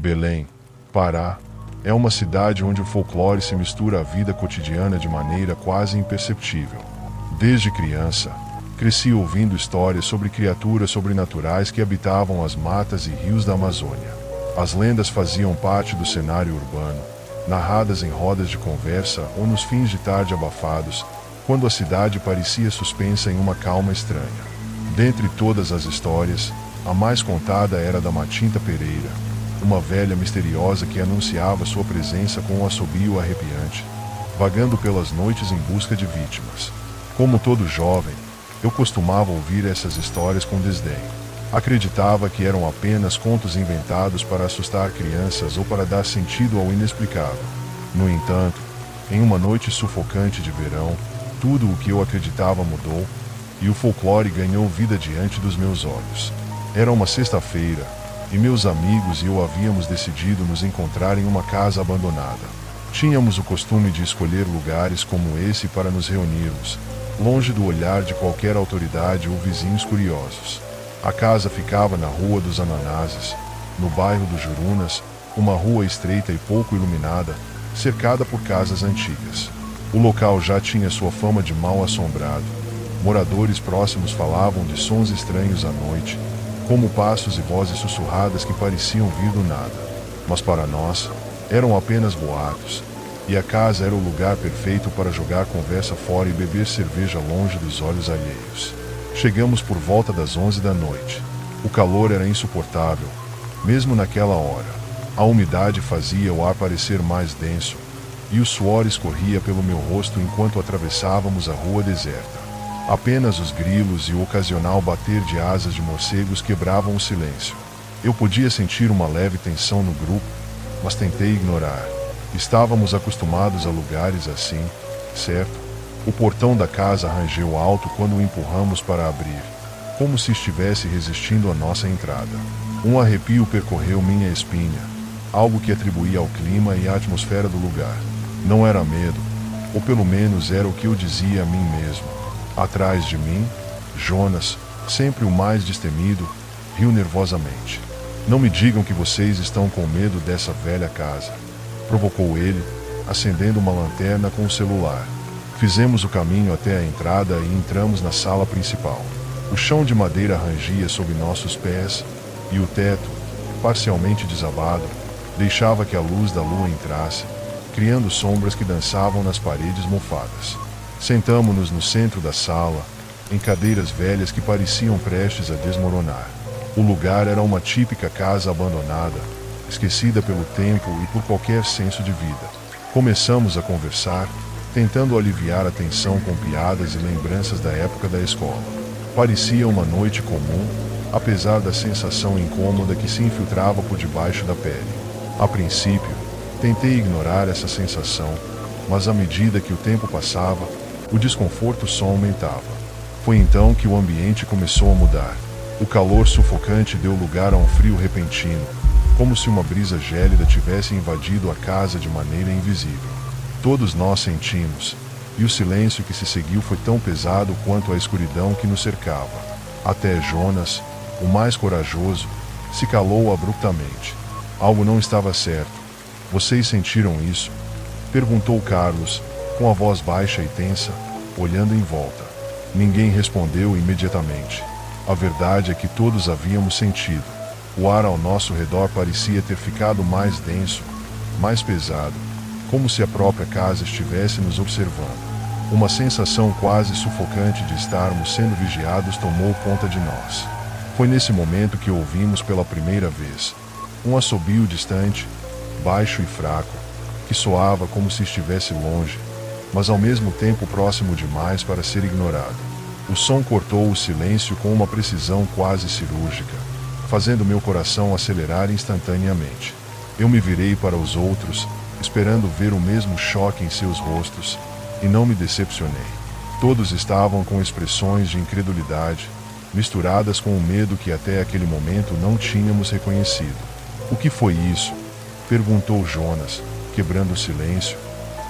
Belém, Pará, é uma cidade onde o folclore se mistura à vida cotidiana de maneira quase imperceptível. Desde criança, cresci ouvindo histórias sobre criaturas sobrenaturais que habitavam as matas e rios da Amazônia. As lendas faziam parte do cenário urbano, narradas em rodas de conversa ou nos fins de tarde abafados, quando a cidade parecia suspensa em uma calma estranha. Dentre todas as histórias, a mais contada era da Matinta Pereira, uma velha misteriosa que anunciava sua presença com um assobio arrepiante, vagando pelas noites em busca de vítimas. Como todo jovem, eu costumava ouvir essas histórias com desdém. Acreditava que eram apenas contos inventados para assustar crianças ou para dar sentido ao inexplicável. No entanto, em uma noite sufocante de verão, tudo o que eu acreditava mudou, e o folclore ganhou vida diante dos meus olhos. Era uma sexta-feira, e meus amigos e eu havíamos decidido nos encontrar em uma casa abandonada. Tínhamos o costume de escolher lugares como esse para nos reunirmos, longe do olhar de qualquer autoridade ou vizinhos curiosos. A casa ficava na Rua dos Ananases, no bairro dos Jurunas, uma rua estreita e pouco iluminada, cercada por casas antigas. O local já tinha sua fama de mal assombrado. Moradores próximos falavam de sons estranhos à noite, como passos e vozes sussurradas que pareciam vir do nada. Mas para nós, eram apenas boatos, e a casa era o lugar perfeito para jogar conversa fora e beber cerveja longe dos olhos alheios. Chegamos por volta das 11 da noite. O calor era insuportável, mesmo naquela hora. A umidade fazia o ar parecer mais denso, e o suor escorria pelo meu rosto enquanto atravessávamos a rua deserta. Apenas os grilos e o ocasional bater de asas de morcegos quebravam o silêncio. Eu podia sentir uma leve tensão no grupo, mas tentei ignorar. Estávamos acostumados a lugares assim, certo? O portão da casa rangeu alto quando o empurramos para abrir, como se estivesse resistindo à nossa entrada. Um arrepio percorreu minha espinha, algo que atribuía ao clima e à atmosfera do lugar. Não era medo, ou pelo menos era o que eu dizia a mim mesmo. Atrás de mim, Jonas, sempre o mais destemido, riu nervosamente. Não me digam que vocês estão com medo dessa velha casa, provocou ele, acendendo uma lanterna com o celular. Fizemos o caminho até a entrada e entramos na sala principal. O chão de madeira rangia sob nossos pés, e o teto, parcialmente desabado, deixava que a luz da lua entrasse, criando sombras que dançavam nas paredes mofadas. Sentamo-nos no centro da sala, em cadeiras velhas que pareciam prestes a desmoronar. O lugar era uma típica casa abandonada, esquecida pelo tempo e por qualquer senso de vida. Começamos a conversar, tentando aliviar a tensão com piadas e lembranças da época da escola. Parecia uma noite comum, apesar da sensação incômoda que se infiltrava por debaixo da pele. A princípio, tentei ignorar essa sensação, mas à medida que o tempo passava, o desconforto só aumentava. Foi então que o ambiente começou a mudar. O calor sufocante deu lugar a um frio repentino, como se uma brisa gélida tivesse invadido a casa de maneira invisível. Todos nós sentimos, e o silêncio que se seguiu foi tão pesado quanto a escuridão que nos cercava. Até Jonas, o mais corajoso, se calou abruptamente. Algo não estava certo. Vocês sentiram isso? Perguntou Carlos, com a voz baixa e tensa, olhando em volta. Ninguém respondeu imediatamente. A verdade é que todos havíamos sentido. O ar ao nosso redor parecia ter ficado mais denso, mais pesado, como se a própria casa estivesse nos observando. Uma sensação quase sufocante de estarmos sendo vigiados tomou conta de nós. Foi nesse momento que ouvimos pela primeira vez um assobio distante, baixo e fraco, que soava como se estivesse longe, mas ao mesmo tempo próximo demais para ser ignorado. O som cortou o silêncio com uma precisão quase cirúrgica, fazendo meu coração acelerar instantaneamente. Eu me virei para os outros, esperando ver o mesmo choque em seus rostos, e não me decepcionei. Todos estavam com expressões de incredulidade, misturadas com o medo que até aquele momento não tínhamos reconhecido. O que foi isso? Perguntou Jonas, quebrando o silêncio,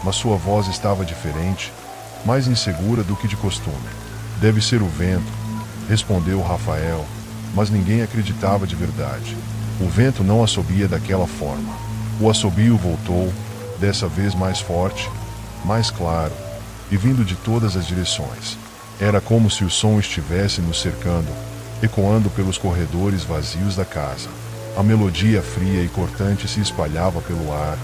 mas sua voz estava diferente, mais insegura do que de costume. Deve ser o vento, respondeu Rafael, mas ninguém acreditava de verdade. O vento não assobia daquela forma. O assobio voltou, dessa vez mais forte, mais claro, e vindo de todas as direções. Era como se o som estivesse nos cercando, ecoando pelos corredores vazios da casa. A melodia fria e cortante se espalhava pelo ar,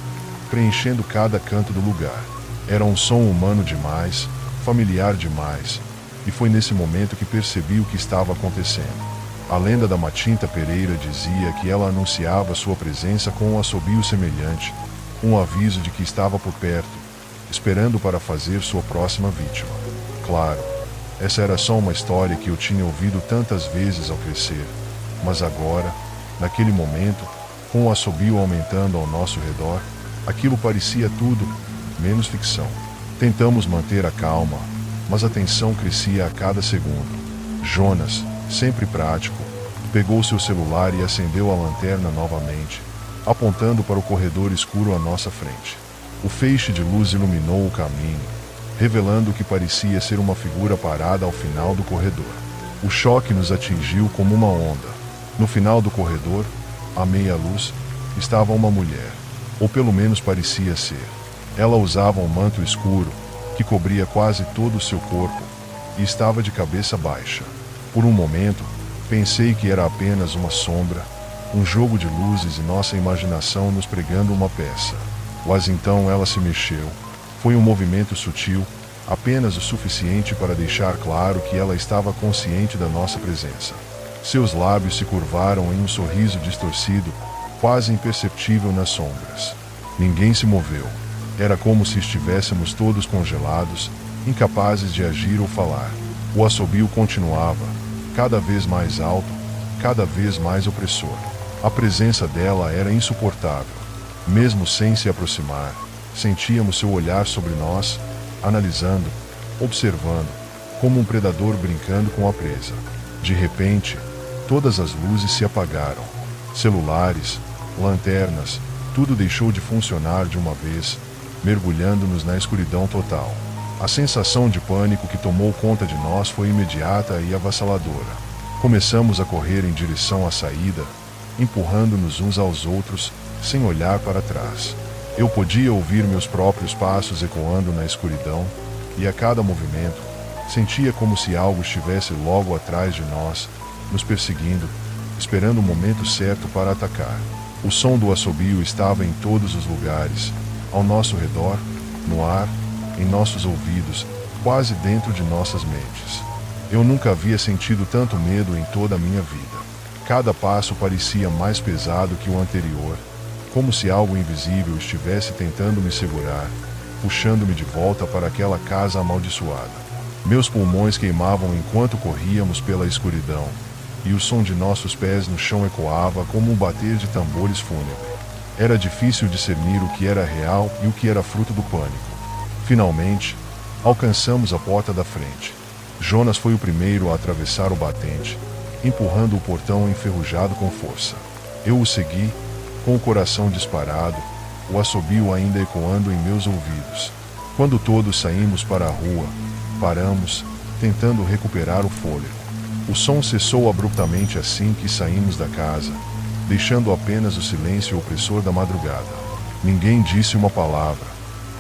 preenchendo cada canto do lugar. Era um som humano demais, familiar demais, e foi nesse momento que percebi o que estava acontecendo. A lenda da Matinta Pereira dizia que ela anunciava sua presença com um assobio semelhante, um aviso de que estava por perto, esperando para fazer sua próxima vítima. Claro, essa era só uma história que eu tinha ouvido tantas vezes ao crescer, mas agora, naquele momento, com o assobio aumentando ao nosso redor, aquilo parecia tudo, menos ficção. Tentamos manter a calma, mas a tensão crescia a cada segundo. Jonas, sempre prático, pegou seu celular e acendeu a lanterna novamente, apontando para o corredor escuro à nossa frente. O feixe de luz iluminou o caminho, revelando o que parecia ser uma figura parada ao final do corredor. O choque nos atingiu como uma onda. No final do corredor, à meia luz, estava uma mulher, ou pelo menos parecia ser. Ela usava um manto escuro, que cobria quase todo o seu corpo, e estava de cabeça baixa. Por um momento, pensei que era apenas uma sombra, um jogo de luzes e nossa imaginação nos pregando uma peça. Mas então ela se mexeu. Foi um movimento sutil, apenas o suficiente para deixar claro que ela estava consciente da nossa presença. Seus lábios se curvaram em um sorriso distorcido, quase imperceptível nas sombras. Ninguém se moveu. Era como se estivéssemos todos congelados, incapazes de agir ou falar. O assobio continuava, cada vez mais alto, cada vez mais opressor. A presença dela era insuportável. Mesmo sem se aproximar, sentíamos seu olhar sobre nós, analisando, observando, como um predador brincando com a presa. De repente, todas as luzes se apagaram. Celulares, lanternas, tudo deixou de funcionar de uma vez, mergulhando-nos na escuridão total. A sensação de pânico que tomou conta de nós foi imediata e avassaladora. Começamos a correr em direção à saída, empurrando-nos uns aos outros, sem olhar para trás. Eu podia ouvir meus próprios passos ecoando na escuridão, e a cada movimento, sentia como se algo estivesse logo atrás de nós, nos perseguindo, esperando o momento certo para atacar. O som do assobio estava em todos os lugares, ao nosso redor, no ar, em nossos ouvidos, quase dentro de nossas mentes. Eu nunca havia sentido tanto medo em toda a minha vida. Cada passo parecia mais pesado que o anterior, como se algo invisível estivesse tentando me segurar, puxando-me de volta para aquela casa amaldiçoada. Meus pulmões queimavam enquanto corríamos pela escuridão, e o som de nossos pés no chão ecoava como um bater de tambores fúnebres. Era difícil discernir o que era real e o que era fruto do pânico. Finalmente, alcançamos a porta da frente. Jonas foi o primeiro a atravessar o batente, empurrando o portão enferrujado com força. Eu o segui, com o coração disparado, o assobio ainda ecoando em meus ouvidos. Quando todos saímos para a rua, paramos, tentando recuperar o fôlego. O som cessou abruptamente assim que saímos da casa, deixando apenas o silêncio opressor da madrugada. Ninguém disse uma palavra.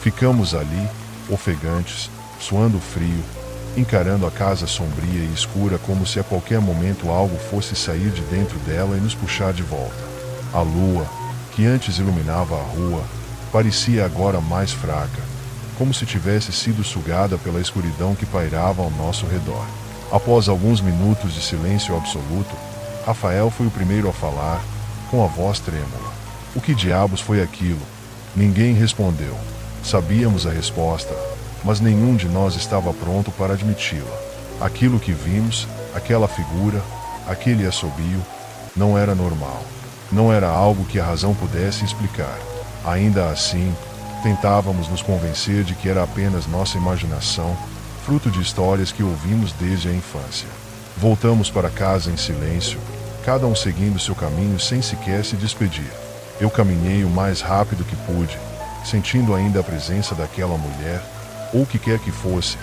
Ficamos ali, ofegantes, suando frio, encarando a casa sombria e escura como se a qualquer momento algo fosse sair de dentro dela e nos puxar de volta. A lua, que antes iluminava a rua, parecia agora mais fraca, como se tivesse sido sugada pela escuridão que pairava ao nosso redor. Após alguns minutos de silêncio absoluto, Rafael foi o primeiro a falar, com a voz trêmula. O que diabos foi aquilo? Ninguém respondeu. Sabíamos a resposta, mas nenhum de nós estava pronto para admiti-la. Aquilo que vimos, aquela figura, aquele assobio, não era normal. Não era algo que a razão pudesse explicar. Ainda assim, tentávamos nos convencer de que era apenas nossa imaginação, fruto de histórias que ouvimos desde a infância. Voltamos para casa em silêncio, cada um seguindo seu caminho sem sequer se despedir. Eu caminhei o mais rápido que pude, sentindo ainda a presença daquela mulher, ou o que quer que fosse,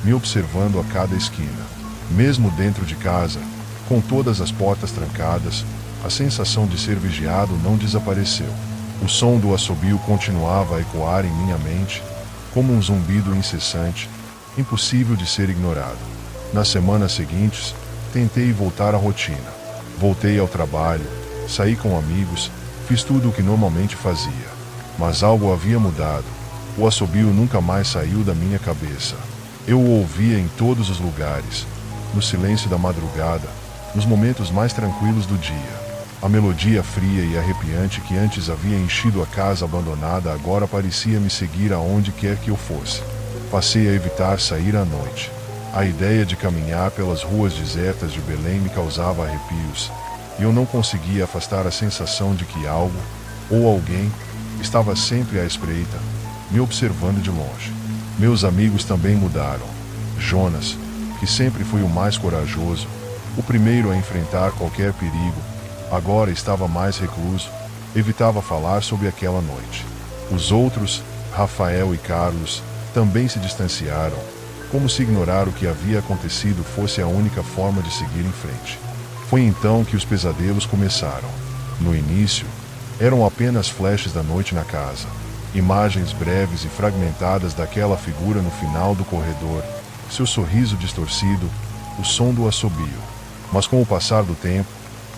me observando a cada esquina. Mesmo dentro de casa, com todas as portas trancadas, A sensação de ser vigiado não desapareceu. O som do assobio continuava a ecoar em minha mente, como um zumbido incessante, impossível de ser ignorado. Nas semanas seguintes, tentei voltar à rotina. Voltei ao trabalho, saí com amigos, fiz tudo o que normalmente fazia. Mas algo havia mudado. O assobio nunca mais saiu da minha cabeça. Eu o ouvia em todos os lugares, no silêncio da madrugada, nos momentos mais tranquilos do dia. A melodia fria e arrepiante que antes havia enchido a casa abandonada agora parecia me seguir aonde quer que eu fosse. Passei a evitar sair à noite. A ideia de caminhar pelas ruas desertas de Belém me causava arrepios, e eu não conseguia afastar a sensação de que algo, ou alguém, estava sempre à espreita, me observando de longe. Meus amigos também mudaram. Jonas, que sempre foi o mais corajoso, o primeiro a enfrentar qualquer perigo, agora estava mais recluso, evitava falar sobre aquela noite. Os outros, Rafael e Carlos, também se distanciaram, como se ignorar o que havia acontecido fosse a única forma de seguir em frente. Foi então que os pesadelos começaram. No início, eram apenas flashes da noite na casa, imagens breves e fragmentadas daquela figura no final do corredor, seu sorriso distorcido, o som do assobio. Mas com o passar do tempo,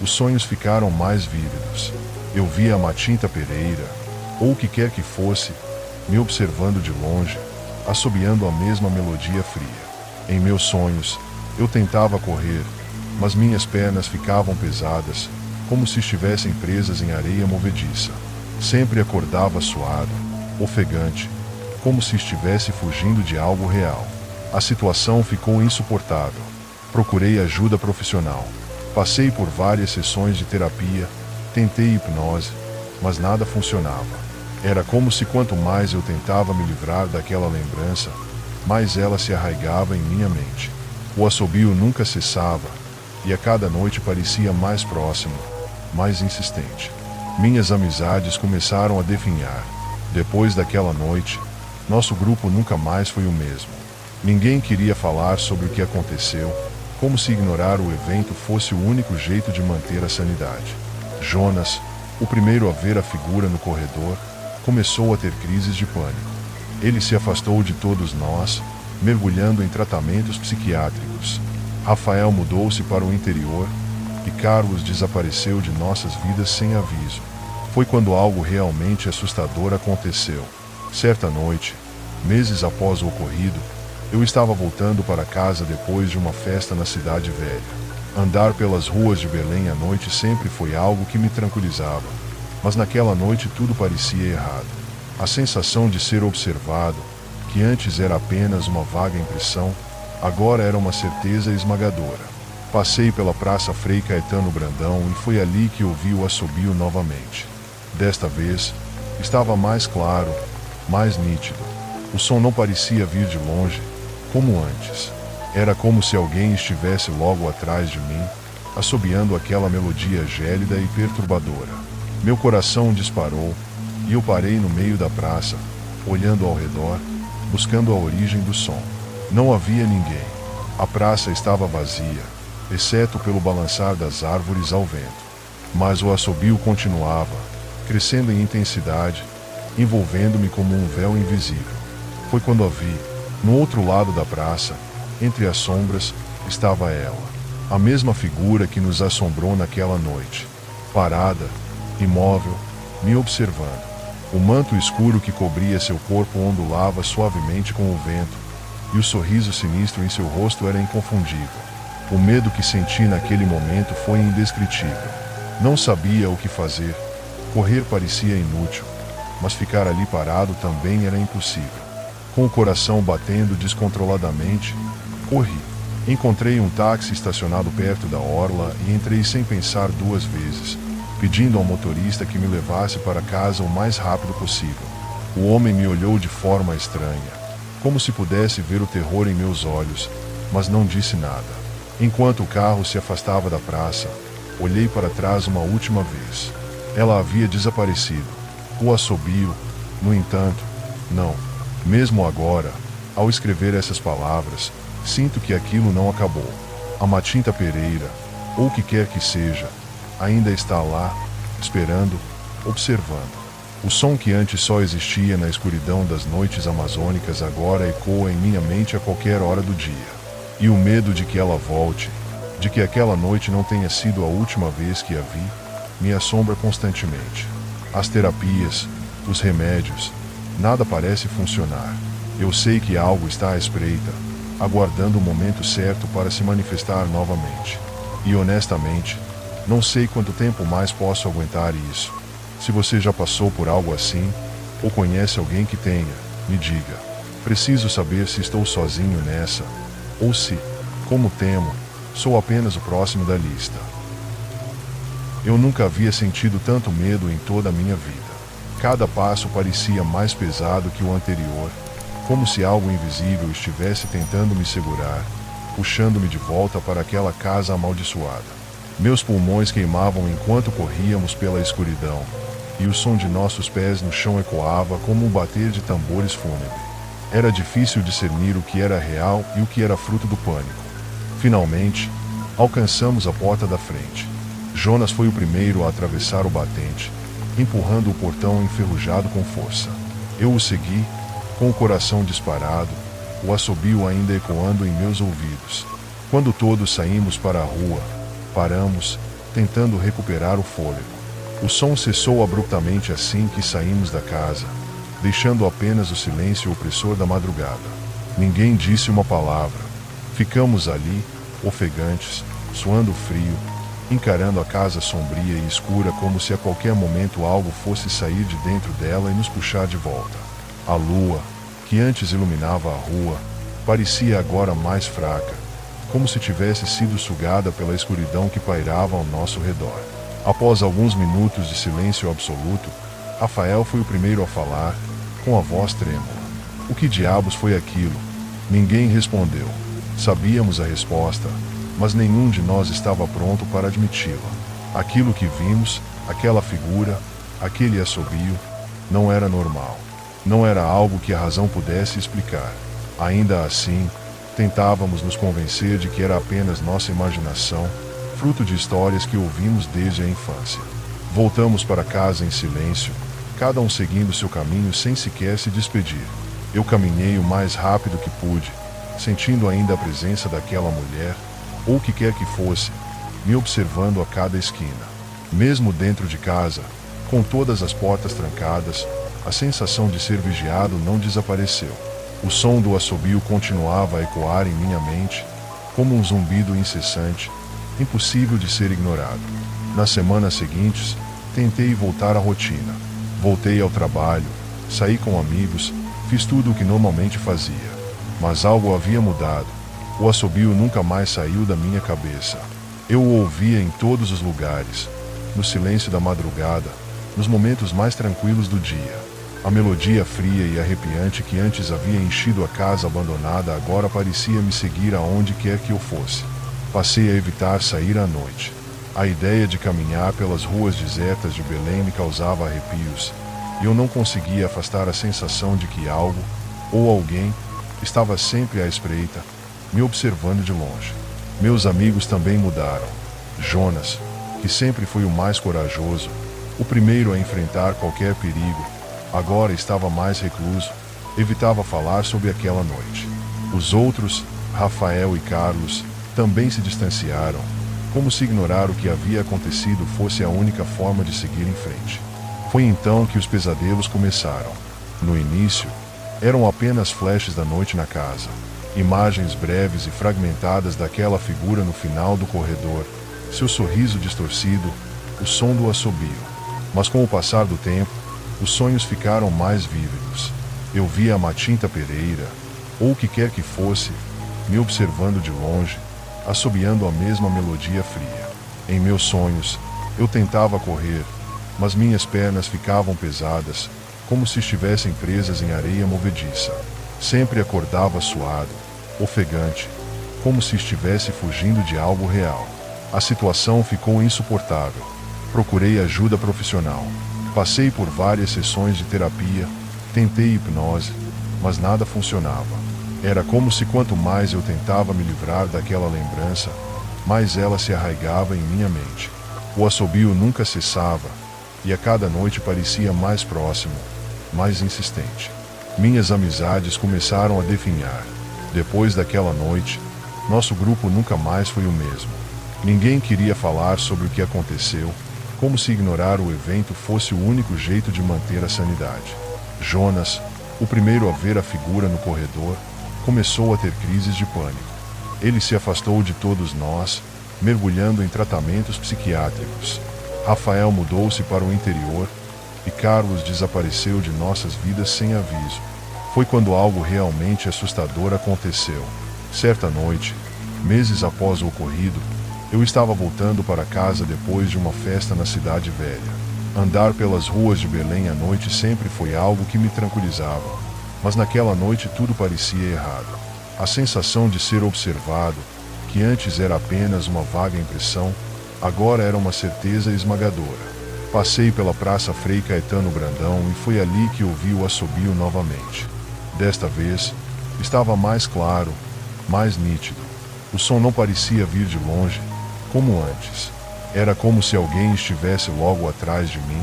os sonhos ficaram mais vívidos. Eu via a Matinta Pereira, ou o que quer que fosse, me observando de longe, assobiando a mesma melodia fria. Em meus sonhos, eu tentava correr, mas minhas pernas ficavam pesadas, como se estivessem presas em areia movediça. Sempre acordava suado, ofegante, como se estivesse fugindo de algo real. A situação ficou insuportável. Procurei ajuda profissional. Passei por várias sessões de terapia, tentei hipnose, mas nada funcionava. Era como se quanto mais eu tentava me livrar daquela lembrança, mais ela se arraigava em minha mente. O assobio nunca cessava, e a cada noite parecia mais próximo, mais insistente. Minhas amizades começaram a definhar. Depois daquela noite, nosso grupo nunca mais foi o mesmo. Ninguém queria falar sobre o que aconteceu, como se ignorar o evento fosse o único jeito de manter a sanidade. Jonas, o primeiro a ver a figura no corredor, começou a ter crises de pânico. Ele se afastou de todos nós, mergulhando em tratamentos psiquiátricos. Rafael mudou-se para o interior, e Carlos desapareceu de nossas vidas sem aviso. Foi quando algo realmente assustador aconteceu. Certa noite, meses após o ocorrido, eu estava voltando para casa depois de uma festa na cidade velha. Andar pelas ruas de Belém à noite sempre foi algo que me tranquilizava, mas naquela noite tudo parecia errado. A sensação de ser observado, que antes era apenas uma vaga impressão, agora era uma certeza esmagadora. Passei pela Praça Frei Caetano Brandão e foi ali que ouvi o assobio novamente. Desta vez, estava mais claro, mais nítido. O som não parecia vir de longe, como antes. Era como se alguém estivesse logo atrás de mim, assobiando aquela melodia gélida e perturbadora. Meu coração disparou, e eu parei no meio da praça, olhando ao redor, buscando a origem do som. Não havia ninguém. A praça estava vazia, exceto pelo balançar das árvores ao vento. Mas o assobio continuava, crescendo em intensidade, envolvendo-me como um véu invisível. Foi quando a vi, no outro lado da praça, entre as sombras, estava ela. A mesma figura que nos assombrou naquela noite. Parada, imóvel, me observando. O manto escuro que cobria seu corpo ondulava suavemente com o vento, e o sorriso sinistro em seu rosto era inconfundível. O medo que senti naquele momento foi indescritível. Não sabia o que fazer. Correr parecia inútil, mas ficar ali parado também era impossível. Com o coração batendo descontroladamente, corri. Encontrei um táxi estacionado perto da orla e entrei sem pensar duas vezes, pedindo ao motorista que me levasse para casa o mais rápido possível. O homem me olhou de forma estranha, como se pudesse ver o terror em meus olhos, mas não disse nada. Enquanto o carro se afastava da praça, olhei para trás uma última vez. Ela havia desaparecido. O assobio, no entanto, não. Mesmo agora, ao escrever essas palavras, sinto que aquilo não acabou. A Matinta Pereira, ou o que quer que seja, ainda está lá, esperando, observando. O som que antes só existia na escuridão das noites amazônicas agora ecoa em minha mente a qualquer hora do dia. E o medo de que ela volte, de que aquela noite não tenha sido a última vez que a vi, me assombra constantemente. As terapias, os remédios, nada parece funcionar. Eu sei que algo está à espreita, aguardando o momento certo para se manifestar novamente. E honestamente, não sei quanto tempo mais posso aguentar isso. Se você já passou por algo assim, ou conhece alguém que tenha, me diga. Preciso saber se estou sozinho nessa, ou se, como temo, sou apenas o próximo da lista. Eu nunca havia sentido tanto medo em toda a minha vida. Cada passo parecia mais pesado que o anterior, como se algo invisível estivesse tentando me segurar, puxando-me de volta para aquela casa amaldiçoada. Meus pulmões queimavam enquanto corríamos pela escuridão, e o som de nossos pés no chão ecoava como um bater de tambores fúnebres. Era difícil discernir o que era real e o que era fruto do pânico. Finalmente, alcançamos a porta da frente. Jonas foi o primeiro a atravessar o batente, empurrando o portão enferrujado com força. Eu o segui, com o coração disparado, o assobio ainda ecoando em meus ouvidos. Quando todos saímos para a rua, paramos, tentando recuperar o fôlego. O som cessou abruptamente assim que saímos da casa, deixando apenas o silêncio opressor da madrugada. Ninguém disse uma palavra. Ficamos ali, ofegantes, suando frio, encarando a casa sombria e escura como se a qualquer momento algo fosse sair de dentro dela e nos puxar de volta. A lua, que antes iluminava a rua, parecia agora mais fraca, como se tivesse sido sugada pela escuridão que pairava ao nosso redor. Após alguns minutos de silêncio absoluto, Rafael foi o primeiro a falar, com a voz trêmula. O que diabos foi aquilo? Ninguém respondeu. Sabíamos a resposta, mas nenhum de nós estava pronto para admiti-la. Aquilo que vimos, aquela figura, aquele assobio, não era normal. Não era algo que a razão pudesse explicar. Ainda assim, tentávamos nos convencer de que era apenas nossa imaginação, fruto de histórias que ouvimos desde a infância. Voltamos para casa em silêncio, cada um seguindo seu caminho sem sequer se despedir. Eu caminhei o mais rápido que pude, sentindo ainda a presença daquela mulher, ou o que quer que fosse, me observando a cada esquina. Mesmo dentro de casa, com todas as portas trancadas, a sensação de ser vigiado não desapareceu. O som do assobio continuava a ecoar em minha mente, como um zumbido incessante, impossível de ser ignorado. Nas semanas seguintes, tentei voltar à rotina. Voltei ao trabalho, saí com amigos, fiz tudo o que normalmente fazia. Mas algo havia mudado. O assobio nunca mais saiu da minha cabeça. Eu o ouvia em todos os lugares, no silêncio da madrugada, nos momentos mais tranquilos do dia. A melodia fria e arrepiante que antes havia enchido a casa abandonada agora parecia me seguir aonde quer que eu fosse. Passei a evitar sair à noite. A ideia de caminhar pelas ruas desertas de Belém me causava arrepios, e eu não conseguia afastar a sensação de que algo, ou alguém, estava sempre à espreita, me observando de longe. Meus amigos também mudaram. Jonas, que sempre foi o mais corajoso, o primeiro a enfrentar qualquer perigo, agora estava mais recluso, evitava falar sobre aquela noite. Os outros, Rafael e Carlos, também se distanciaram, como se ignorar o que havia acontecido fosse a única forma de seguir em frente. Foi então que os pesadelos começaram. No início, eram apenas flashes da noite na casa, imagens breves e fragmentadas daquela figura no final do corredor, seu sorriso distorcido, o som do assobio. Mas com o passar do tempo, os sonhos ficaram mais vívidos. Eu via a Matinta Pereira, ou o que quer que fosse, me observando de longe, assobiando a mesma melodia fria. Em meus sonhos, eu tentava correr, mas minhas pernas ficavam pesadas, como se estivessem presas em areia movediça. Sempre acordava suado, ofegante, como se estivesse fugindo de algo real. A situação ficou insuportável. Procurei ajuda profissional. Passei por várias sessões de terapia, tentei hipnose, mas nada funcionava. Era como se quanto mais eu tentava me livrar daquela lembrança, mais ela se arraigava em minha mente. O assobio nunca cessava, e a cada noite parecia mais próximo, mais insistente. Minhas amizades começaram a definhar. Depois daquela noite, nosso grupo nunca mais foi o mesmo. Ninguém queria falar sobre o que aconteceu, como se ignorar o evento fosse o único jeito de manter a sanidade. Jonas, o primeiro a ver a figura no corredor, começou a ter crises de pânico. Ele se afastou de todos nós, mergulhando em tratamentos psiquiátricos. Rafael mudou-se para o interior, e Carlos desapareceu de nossas vidas sem aviso. Foi quando algo realmente assustador aconteceu. Certa noite, meses após o ocorrido, eu estava voltando para casa depois de uma festa na cidade velha. Andar pelas ruas de Belém à noite sempre foi algo que me tranquilizava, mas naquela noite tudo parecia errado. A sensação de ser observado, que antes era apenas uma vaga impressão, agora era uma certeza esmagadora. Passei pela Praça Frei Caetano Brandão e foi ali que ouvi o assobio novamente. Desta vez, estava mais claro, mais nítido. O som não parecia vir de longe, como antes. Era como se alguém estivesse logo atrás de mim,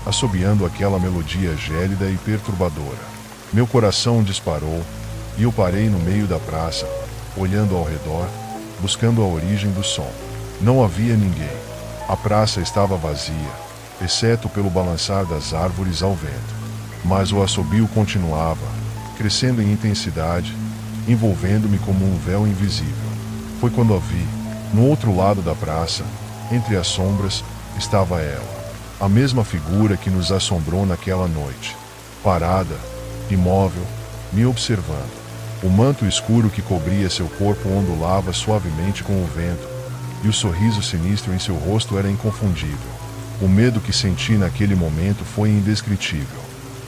assobiando aquela melodia gélida e perturbadora. Meu coração disparou, e eu parei no meio da praça, olhando ao redor, buscando a origem do som. Não havia ninguém. A praça estava vazia, exceto pelo balançar das árvores ao vento. Mas o assobio continuava, crescendo em intensidade, envolvendo-me como um véu invisível. Foi quando a vi, no outro lado da praça, entre as sombras, estava ela. A mesma figura que nos assombrou naquela noite. Parada, imóvel, me observando. O manto escuro que cobria seu corpo ondulava suavemente com o vento, e o sorriso sinistro em seu rosto era inconfundível. O medo que senti naquele momento foi indescritível.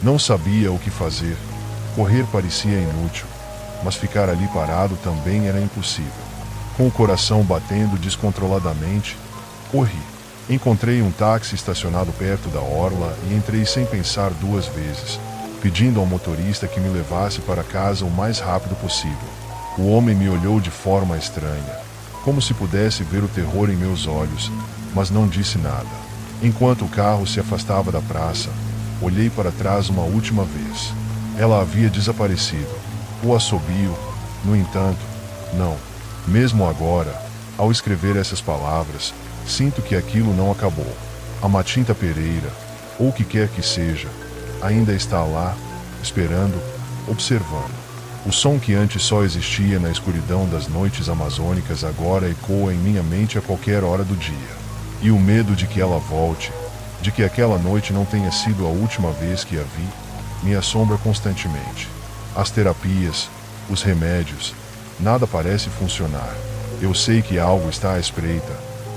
Não sabia o que fazer. Correr parecia inútil, mas ficar ali parado também era impossível. Com o coração batendo descontroladamente, corri. Encontrei um táxi estacionado perto da orla e entrei sem pensar duas vezes, pedindo ao motorista que me levasse para casa o mais rápido possível. O homem me olhou de forma estranha, como se pudesse ver o terror em meus olhos, mas não disse nada. Enquanto o carro se afastava da praça, olhei para trás uma última vez. Ela havia desaparecido. O assobio, no entanto, não. Mesmo agora, ao escrever essas palavras, sinto que aquilo não acabou. A Matinta Pereira, ou o que quer que seja, ainda está lá, esperando, observando. O som que antes só existia na escuridão das noites amazônicas agora ecoa em minha mente a qualquer hora do dia. E o medo de que ela volte, de que aquela noite não tenha sido a última vez que a vi, me assombra constantemente. As terapias, os remédios, nada parece funcionar. Eu sei que algo está à espreita,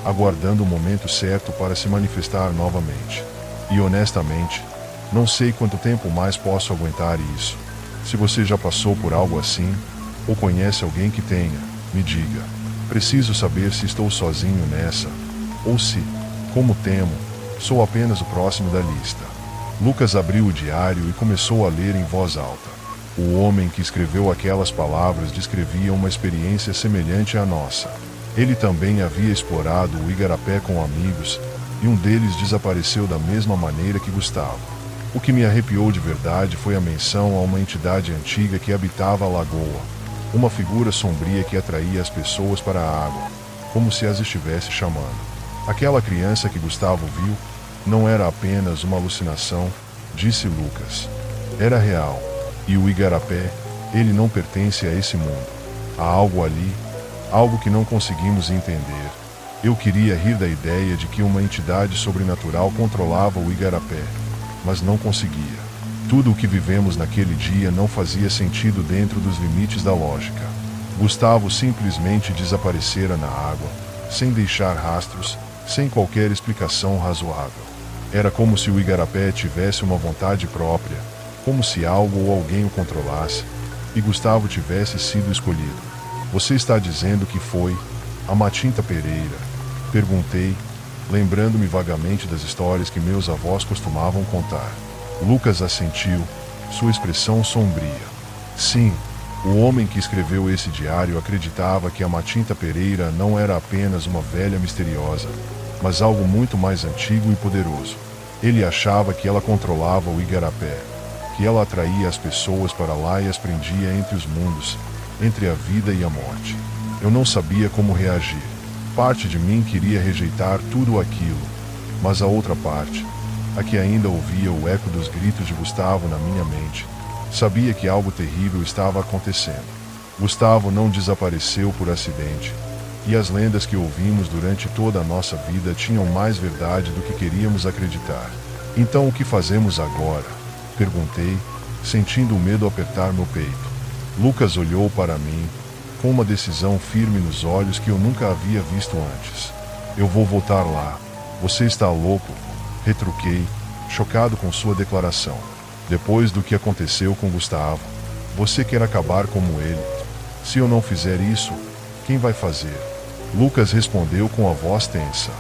aguardando o momento certo para se manifestar novamente. E honestamente, não sei quanto tempo mais posso aguentar isso. Se você já passou por algo assim, ou conhece alguém que tenha, me diga. Preciso saber se estou sozinho nessa, ou se, como temo, sou apenas o próximo da lista. Lucas abriu o diário e começou a ler em voz alta. O homem que escreveu aquelas palavras descrevia uma experiência semelhante à nossa. Ele também havia explorado o igarapé com amigos, e um deles desapareceu da mesma maneira que Gustavo. O que me arrepiou de verdade foi a menção a uma entidade antiga que habitava a lagoa, uma figura sombria que atraía as pessoas para a água, como se as estivesse chamando. Aquela criança que Gustavo viu não era apenas uma alucinação, disse Lucas. Era real. E o igarapé, ele não pertence a esse mundo. Há algo ali, algo que não conseguimos entender. Eu queria rir da ideia de que uma entidade sobrenatural controlava o igarapé, mas não conseguia. Tudo o que vivemos naquele dia não fazia sentido dentro dos limites da lógica. Gustavo simplesmente desaparecera na água, sem deixar rastros, sem qualquer explicação razoável. Era como se o igarapé tivesse uma vontade própria, como se algo ou alguém o controlasse, e Gustavo tivesse sido escolhido. Você está dizendo que foi a Matinta Pereira? Perguntei, lembrando-me vagamente das histórias que meus avós costumavam contar. Lucas assentiu, sua expressão sombria. Sim, o homem que escreveu esse diário acreditava que a Matinta Pereira não era apenas uma velha misteriosa, mas algo muito mais antigo e poderoso. Ele achava que ela controlava o igarapé, que ela atraía as pessoas para lá e as prendia entre os mundos, entre a vida e a morte. Eu não sabia como reagir. Parte de mim queria rejeitar tudo aquilo, mas a outra parte, a que ainda ouvia o eco dos gritos de Gustavo na minha mente, sabia que algo terrível estava acontecendo. Gustavo não desapareceu por acidente, e as lendas que ouvimos durante toda a nossa vida tinham mais verdade do que queríamos acreditar. Então o que fazemos agora? Perguntei, sentindo o medo apertar meu peito. Lucas olhou para mim, com uma decisão firme nos olhos que eu nunca havia visto antes. Eu vou voltar lá. Você está louco? Retruquei, chocado com sua declaração. Depois do que aconteceu com Gustavo, você quer acabar como ele. Se eu não fizer isso, quem vai fazer? Lucas respondeu com a voz tensa.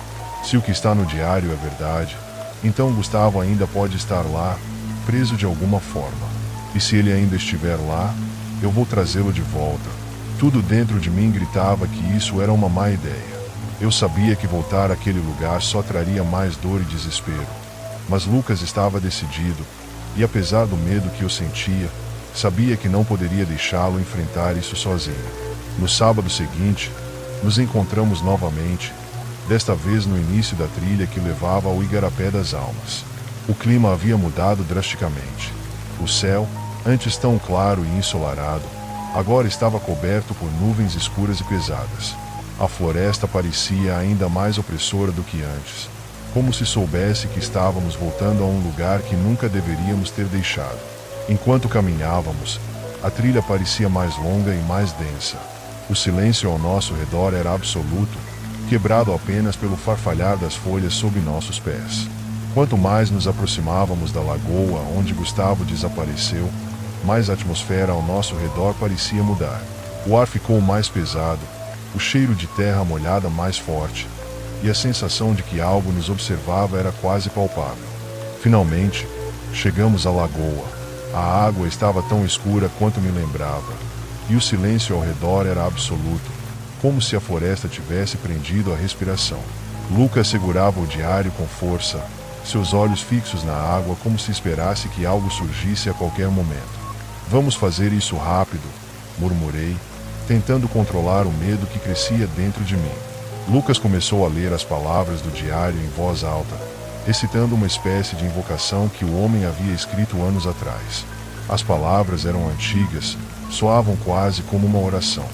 Se o que está no diário é verdade, então Gustavo ainda pode estar lá, preso de alguma forma. E se ele ainda estiver lá, eu vou trazê-lo de volta. Tudo dentro de mim gritava que isso era uma má ideia. Eu sabia que voltar àquele lugar só traria mais dor e desespero. Mas Lucas estava decidido, e apesar do medo que eu sentia, sabia que não poderia deixá-lo enfrentar isso sozinho. No sábado seguinte, nos encontramos novamente, desta vez no início da trilha que levava ao Igarapé das Almas. O clima havia mudado drasticamente. O céu, antes tão claro e ensolarado, agora estava coberto por nuvens escuras e pesadas. A floresta parecia ainda mais opressora do que antes, como se soubesse que estávamos voltando a um lugar que nunca deveríamos ter deixado. Enquanto caminhávamos, a trilha parecia mais longa e mais densa. O silêncio ao nosso redor era absoluto, quebrado apenas pelo farfalhar das folhas sob nossos pés. Quanto mais nos aproximávamos da lagoa onde Gustavo desapareceu, mais a atmosfera ao nosso redor parecia mudar. O ar ficou mais pesado, o cheiro de terra molhada mais forte, e a sensação de que algo nos observava era quase palpável. Finalmente, chegamos à lagoa. A água estava tão escura quanto me lembrava, e o silêncio ao redor era absoluto, como se a floresta tivesse prendido a respiração. Lucas segurava o diário com força, seus olhos fixos na água como se esperasse que algo surgisse a qualquer momento. Vamos fazer isso rápido, murmurei, tentando controlar o medo que crescia dentro de mim. Lucas começou a ler as palavras do diário em voz alta, recitando uma espécie de invocação que o homem havia escrito anos atrás. As palavras eram antigas, soavam quase como uma oração.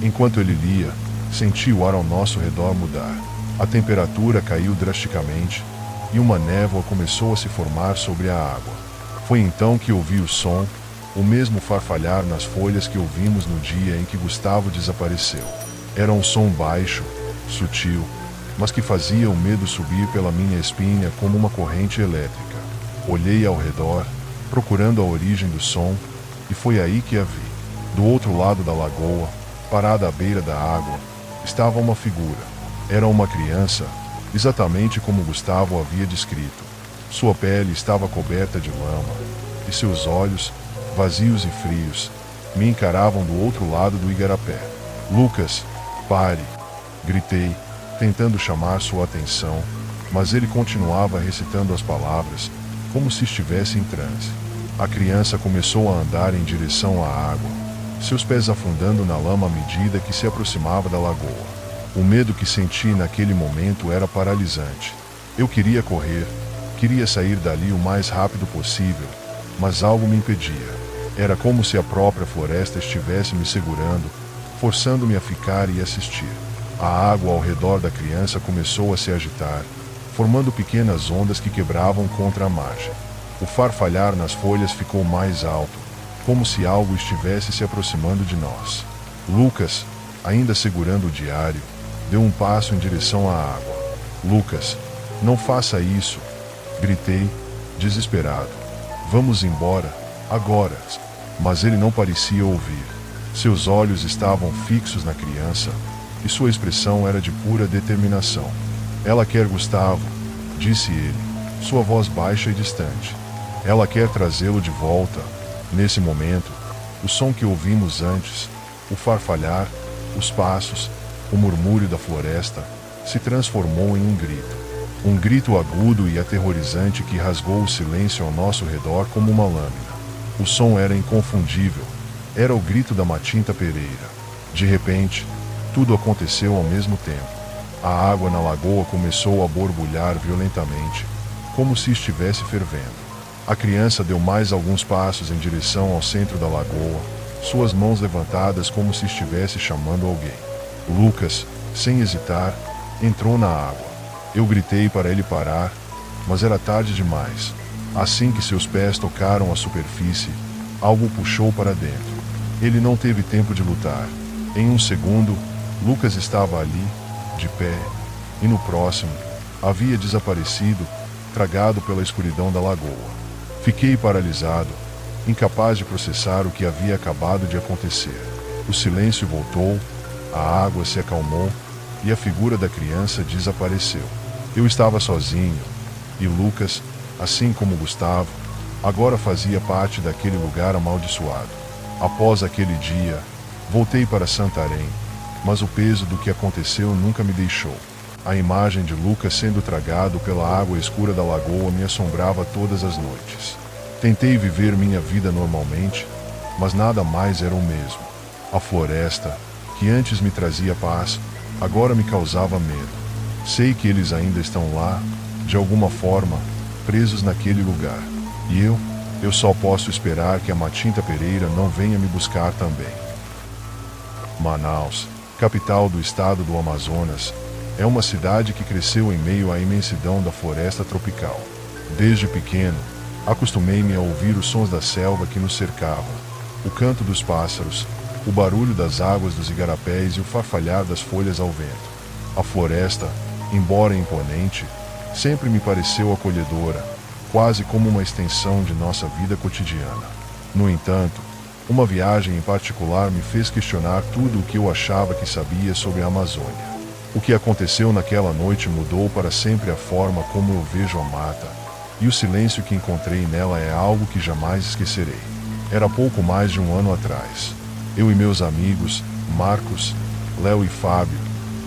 Enquanto ele lia, senti o ar ao nosso redor mudar. A temperatura caiu drasticamente e uma névoa começou a se formar sobre a água. Foi então que ouvi o som, o mesmo farfalhar nas folhas que ouvimos no dia em que Gustavo desapareceu. Era um som baixo, sutil, mas que fazia o medo subir pela minha espinha como uma corrente elétrica. Olhei ao redor, procurando a origem do som, e foi aí que a vi. Do outro lado da lagoa, parada à beira da água, estava uma figura. Era uma criança, exatamente como Gustavo havia descrito. Sua pele estava coberta de lama, e seus olhos, vazios e frios, me encaravam do outro lado do igarapé. Lucas, pare! Gritei, tentando chamar sua atenção, mas ele continuava recitando as palavras, como se estivesse em transe. A criança começou a andar em direção à água, seus pés afundando na lama à medida que se aproximava da lagoa. O medo que senti naquele momento era paralisante. Eu queria correr, queria sair dali o mais rápido possível, mas algo me impedia. Era como se a própria floresta estivesse me segurando, forçando-me a ficar e assistir. A água ao redor da criança começou a se agitar, formando pequenas ondas que quebravam contra a margem. O farfalhar nas folhas ficou mais alto, como se algo estivesse se aproximando de nós. Lucas, ainda segurando o diário, deu um passo em direção à água. Lucas, não faça isso! Gritei, desesperado. Vamos embora, agora! Mas ele não parecia ouvir. Seus olhos estavam fixos na criança, e sua expressão era de pura determinação. Ela quer Gustavo, disse ele, sua voz baixa e distante. Ela quer trazê-lo de volta. Nesse momento, o som que ouvimos antes, o farfalhar, os passos, o murmúrio da floresta, se transformou em um grito. Um grito agudo e aterrorizante que rasgou o silêncio ao nosso redor como uma lâmina. O som era inconfundível. Era o grito da Matinta Pereira. De repente, tudo aconteceu ao mesmo tempo. A água na lagoa começou a borbulhar violentamente, como se estivesse fervendo. A criança deu mais alguns passos em direção ao centro da lagoa, suas mãos levantadas como se estivesse chamando alguém. Lucas, sem hesitar, entrou na água. Eu gritei para ele parar, mas era tarde demais. Assim que seus pés tocaram a superfície, algo o puxou para dentro. Ele não teve tempo de lutar. Em um segundo, Lucas estava ali, de pé, e no próximo, havia desaparecido, tragado pela escuridão da lagoa. Fiquei paralisado, incapaz de processar o que havia acabado de acontecer. O silêncio voltou, a água se acalmou e a figura da criança desapareceu. Eu estava sozinho, e Lucas, assim como Gustavo, agora fazia parte daquele lugar amaldiçoado. Após aquele dia, voltei para Santarém, mas o peso do que aconteceu nunca me deixou. A imagem de Lucas sendo tragado pela água escura da lagoa me assombrava todas as noites. Tentei viver minha vida normalmente, mas nada mais era o mesmo. A floresta, que antes me trazia paz, agora me causava medo. Sei que eles ainda estão lá, de alguma forma, presos naquele lugar. E eu só posso esperar que a Matinta Pereira não venha me buscar também. Manaus, capital do estado do Amazonas, é uma cidade que cresceu em meio à imensidão da floresta tropical. Desde pequeno, acostumei-me a ouvir os sons da selva que nos cercava, o canto dos pássaros, o barulho das águas dos igarapés e o farfalhar das folhas ao vento. A floresta, embora imponente, sempre me pareceu acolhedora, quase como uma extensão de nossa vida cotidiana. No entanto, uma viagem em particular me fez questionar tudo o que eu achava que sabia sobre a Amazônia. O que aconteceu naquela noite mudou para sempre a forma como eu vejo a mata, e o silêncio que encontrei nela é algo que jamais esquecerei. Era pouco mais de um ano atrás. Eu e meus amigos, Marcos, Léo e Fábio,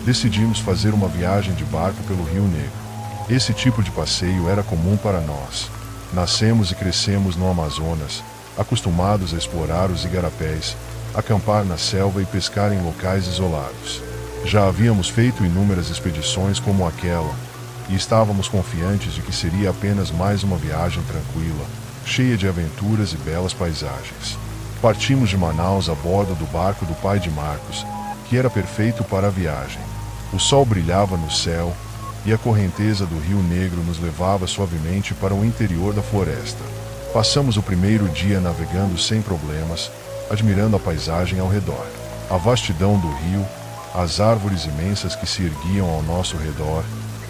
decidimos fazer uma viagem de barco pelo Rio Negro. Esse tipo de passeio era comum para nós. Nascemos e crescemos no Amazonas, acostumados a explorar os igarapés, acampar na selva e pescar em locais isolados. Já havíamos feito inúmeras expedições como aquela, e estávamos confiantes de que seria apenas mais uma viagem tranquila, cheia de aventuras e belas paisagens. Partimos de Manaus a bordo do barco do pai de Marcos, que era perfeito para a viagem. O sol brilhava no céu, e a correnteza do Rio Negro nos levava suavemente para o interior da floresta. Passamos o primeiro dia navegando sem problemas, admirando a paisagem ao redor. A vastidão do rio, as árvores imensas que se erguiam ao nosso redor,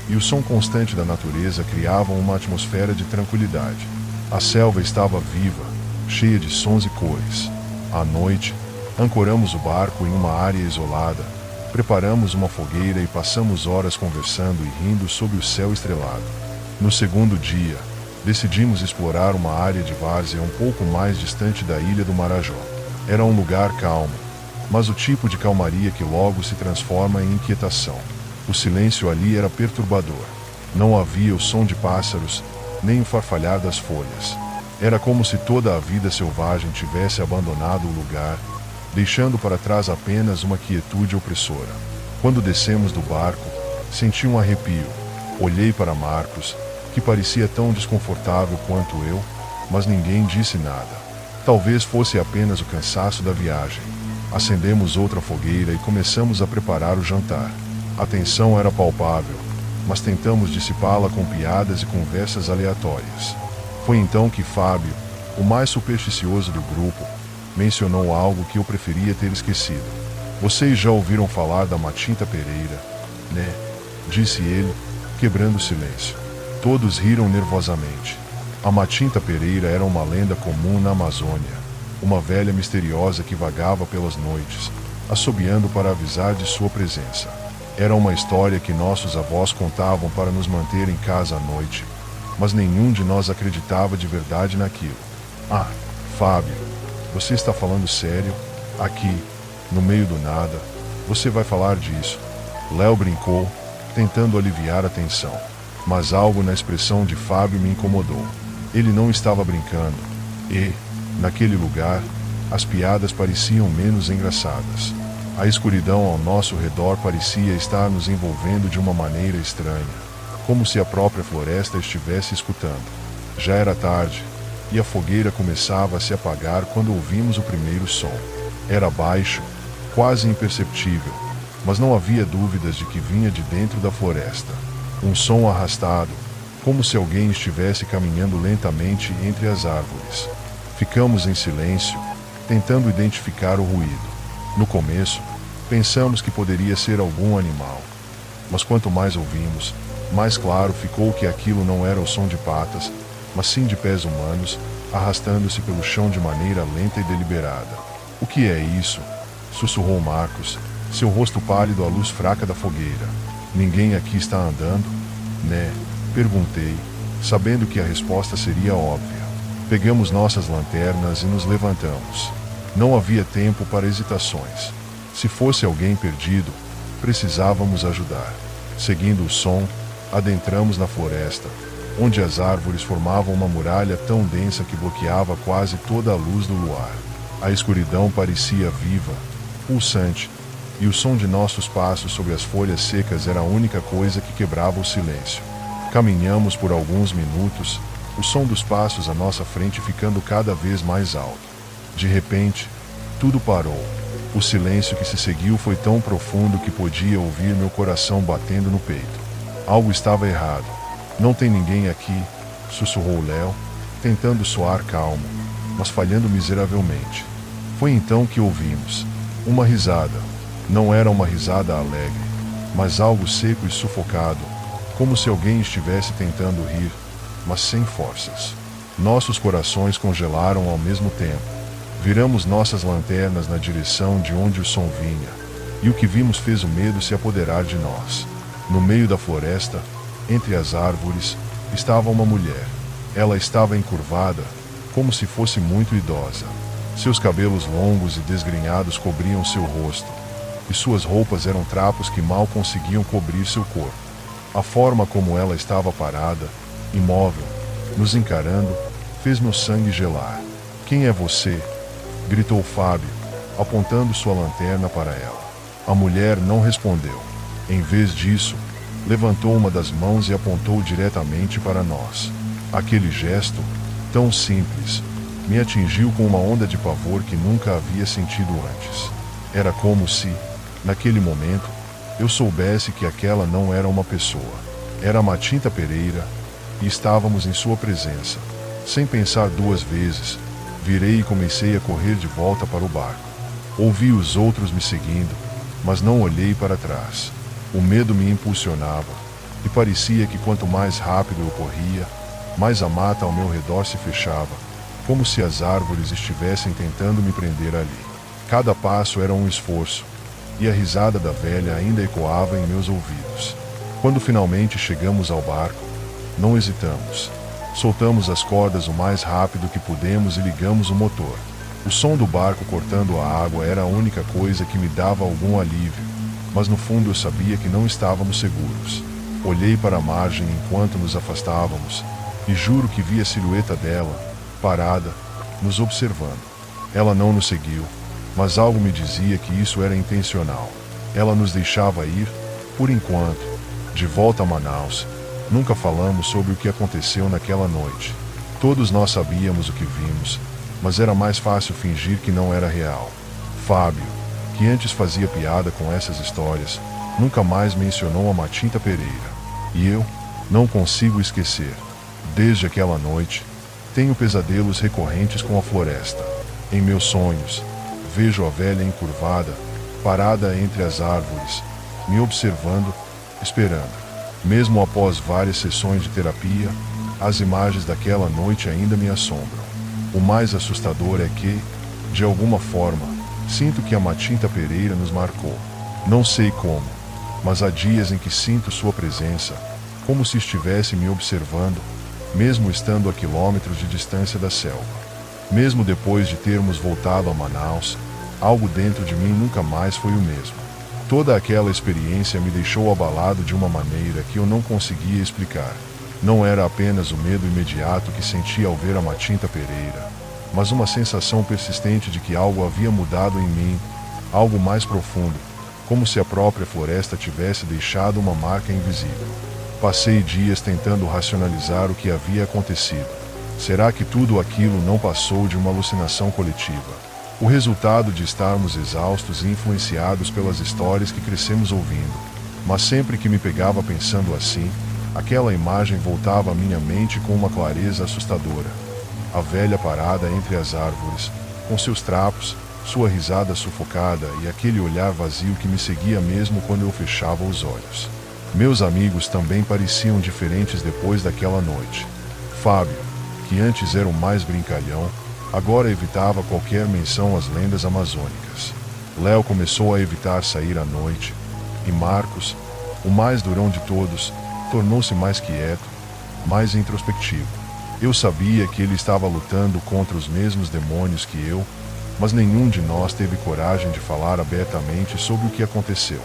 e o som constante da natureza criavam uma atmosfera de tranquilidade. A selva estava viva, cheia de sons e cores. À noite, ancoramos o barco em uma área isolada, preparamos uma fogueira e passamos horas conversando e rindo sob o céu estrelado. No segundo dia, decidimos explorar uma área de várzea um pouco mais distante da ilha do Marajó. Era um lugar calmo, mas o tipo de calmaria que logo se transforma em inquietação. O silêncio ali era perturbador. Não havia o som de pássaros, nem o farfalhar das folhas. Era como se toda a vida selvagem tivesse abandonado o lugar, deixando para trás apenas uma quietude opressora. Quando descemos do barco, senti um arrepio. Olhei para Marcos, que parecia tão desconfortável quanto eu, mas ninguém disse nada. Talvez fosse apenas o cansaço da viagem. Acendemos outra fogueira e começamos a preparar o jantar. A tensão era palpável, mas tentamos dissipá-la com piadas e conversas aleatórias. Foi então que Fábio, o mais supersticioso do grupo, mencionou algo que eu preferia ter esquecido. "Vocês já ouviram falar da Matinta Pereira, né?" disse ele, quebrando o silêncio. Todos riram nervosamente. A Matinta Pereira era uma lenda comum na Amazônia, uma velha misteriosa que vagava pelas noites, assobiando para avisar de sua presença. Era uma história que nossos avós contavam para nos manter em casa à noite, mas nenhum de nós acreditava de verdade naquilo. "Ah, Fábio, você está falando sério? Aqui, no meio do nada, você vai falar disso?" Léo brincou, tentando aliviar a tensão. Mas algo na expressão de Fábio me incomodou. Ele não estava brincando. E, naquele lugar, as piadas pareciam menos engraçadas. A escuridão ao nosso redor parecia estar nos envolvendo de uma maneira estranha, como se a própria floresta estivesse escutando. Já era tarde, e a fogueira começava a se apagar quando ouvimos o primeiro som. Era baixo, quase imperceptível, mas não havia dúvidas de que vinha de dentro da floresta. Um som arrastado, como se alguém estivesse caminhando lentamente entre as árvores. Ficamos em silêncio, tentando identificar o ruído. No começo, pensamos que poderia ser algum animal, mas quanto mais ouvimos, mais claro ficou que aquilo não era o som de patas, mas sim de pés humanos, arrastando-se pelo chão de maneira lenta e deliberada. "O que é isso?" sussurrou Marcos, seu rosto pálido à luz fraca da fogueira. "Ninguém aqui está andando, né?" perguntei, sabendo que a resposta seria óbvia. Pegamos nossas lanternas e nos levantamos. Não havia tempo para hesitações. Se fosse alguém perdido, precisávamos ajudar. Seguindo o som, adentramos na floresta, onde as árvores formavam uma muralha tão densa que bloqueava quase toda a luz do luar. A escuridão parecia viva, pulsante, e o som de nossos passos sobre as folhas secas era a única coisa que quebrava o silêncio. Caminhamos por alguns minutos, o som dos passos à nossa frente ficando cada vez mais alto. De repente, tudo parou. O silêncio que se seguiu foi tão profundo que podia ouvir meu coração batendo no peito. Algo estava errado. "Não tem ninguém aqui", sussurrou Léo, tentando soar calmo, mas falhando miseravelmente. Foi então que ouvimos uma risada. Não era uma risada alegre, mas algo seco e sufocado, como se alguém estivesse tentando rir, mas sem forças. Nossos corações congelaram ao mesmo tempo. Viramos nossas lanternas na direção de onde o som vinha, e o que vimos fez o medo se apoderar de nós. No meio da floresta, entre as árvores, estava uma mulher. Ela estava encurvada, como se fosse muito idosa. Seus cabelos longos e desgrenhados cobriam seu rosto, e suas roupas eram trapos que mal conseguiam cobrir seu corpo. A forma como ela estava parada, imóvel, nos encarando, fez meu sangue gelar. "Quem é você?" gritou Fábio, apontando sua lanterna para ela. A mulher não respondeu. Em vez disso, levantou uma das mãos e apontou diretamente para nós. Aquele gesto, tão simples, me atingiu com uma onda de pavor que nunca havia sentido antes. Era como se, naquele momento, eu soubesse que aquela não era uma pessoa. Era Matinta Pereira, e estávamos em sua presença. Sem pensar duas vezes, virei e comecei a correr de volta para o barco. Ouvi os outros me seguindo, mas não olhei para trás. O medo me impulsionava, e parecia que quanto mais rápido eu corria, mais a mata ao meu redor se fechava, como se as árvores estivessem tentando me prender ali. Cada passo era um esforço, e a risada da velha ainda ecoava em meus ouvidos. Quando finalmente chegamos ao barco, não hesitamos. Soltamos as cordas o mais rápido que pudemos e ligamos o motor. O som do barco cortando a água era a única coisa que me dava algum alívio, mas no fundo eu sabia que não estávamos seguros. Olhei para a margem enquanto nos afastávamos, e juro que vi a silhueta dela, parada, nos observando. Ela não nos seguiu, mas algo me dizia que isso era intencional. Ela nos deixava ir, por enquanto. De volta a Manaus, nunca falamos sobre o que aconteceu naquela noite. Todos nós sabíamos o que vimos, mas era mais fácil fingir que não era real. Fábio, que antes fazia piada com essas histórias, nunca mais mencionou a Matinta Pereira. E eu não consigo esquecer. Desde aquela noite, tenho pesadelos recorrentes com a floresta. Em meus sonhos, vejo a velha encurvada, parada entre as árvores, me observando, esperando. Mesmo após várias sessões de terapia, as imagens daquela noite ainda me assombram. O mais assustador é que, de alguma forma, sinto que a Matinta Pereira nos marcou. Não sei como, mas há dias em que sinto sua presença, como se estivesse me observando, mesmo estando a quilômetros de distância da selva. Mesmo depois de termos voltado a Manaus, algo dentro de mim nunca mais foi o mesmo. Toda aquela experiência me deixou abalado de uma maneira que eu não conseguia explicar. Não era apenas o medo imediato que senti ao ver a Matinta Pereira, mas uma sensação persistente de que algo havia mudado em mim, algo mais profundo, como se a própria floresta tivesse deixado uma marca invisível. Passei dias tentando racionalizar o que havia acontecido. Será que tudo aquilo não passou de uma alucinação coletiva? O resultado de estarmos exaustos e influenciados pelas histórias que crescemos ouvindo. Mas sempre que me pegava pensando assim, aquela imagem voltava à minha mente com uma clareza assustadora. A velha parada entre as árvores, com seus trapos, sua risada sufocada e aquele olhar vazio que me seguia mesmo quando eu fechava os olhos. Meus amigos também pareciam diferentes depois daquela noite. Fábio, que antes era o mais brincalhão, agora evitava qualquer menção às lendas amazônicas. Léo começou a evitar sair à noite, e Marcos, o mais durão de todos, tornou-se mais quieto, mais introspectivo. Eu sabia que ele estava lutando contra os mesmos demônios que eu, mas nenhum de nós teve coragem de falar abertamente sobre o que aconteceu.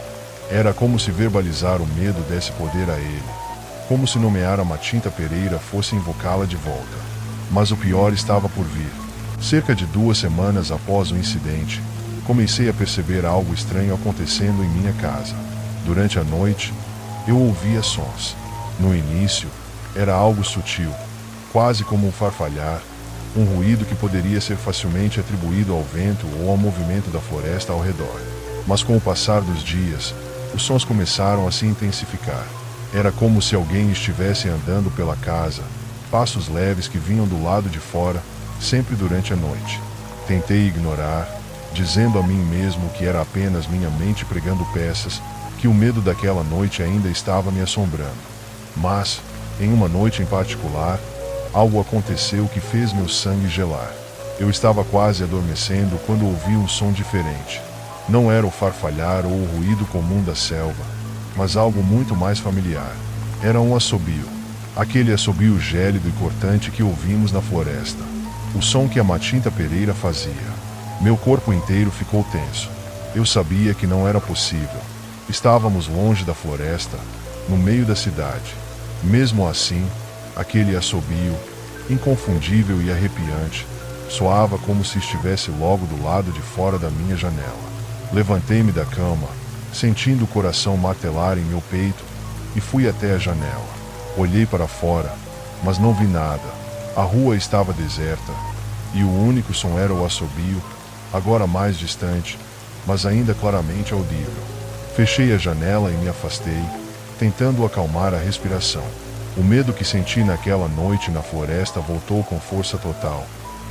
Era como se verbalizar o medo desse poder a ele, como se nomear a Matinta Pereira fosse invocá-la de volta. Mas o pior estava por vir. Cerca de 2 semanas após o incidente, comecei a perceber algo estranho acontecendo em minha casa. Durante a noite, eu ouvia sons. No início, era algo sutil, quase como um farfalhar, um ruído que poderia ser facilmente atribuído ao vento ou ao movimento da floresta ao redor. Mas com o passar dos dias, os sons começaram a se intensificar. Era como se alguém estivesse andando pela casa, passos leves que vinham do lado de fora, sempre durante a noite. Tentei ignorar, dizendo a mim mesmo que era apenas minha mente pregando peças, que o medo daquela noite ainda estava me assombrando. Mas, em uma noite em particular, algo aconteceu que fez meu sangue gelar. Eu estava quase adormecendo quando ouvi um som diferente. Não era o farfalhar ou o ruído comum da selva, mas algo muito mais familiar. Era um assobio. Aquele assobio gélido e cortante que ouvimos na floresta. O som que a Matinta Pereira fazia. Meu corpo inteiro ficou tenso. Eu sabia que não era possível. Estávamos longe da floresta, no meio da cidade. Mesmo assim, aquele assobio, inconfundível e arrepiante, soava como se estivesse logo do lado de fora da minha janela. Levantei-me da cama, sentindo o coração martelar em meu peito, e fui até a janela. Olhei para fora, mas não vi nada. A rua estava deserta, e o único som era o assobio, agora mais distante, mas ainda claramente audível. Fechei a janela e me afastei, tentando acalmar a respiração. O medo que senti naquela noite na floresta voltou com força total,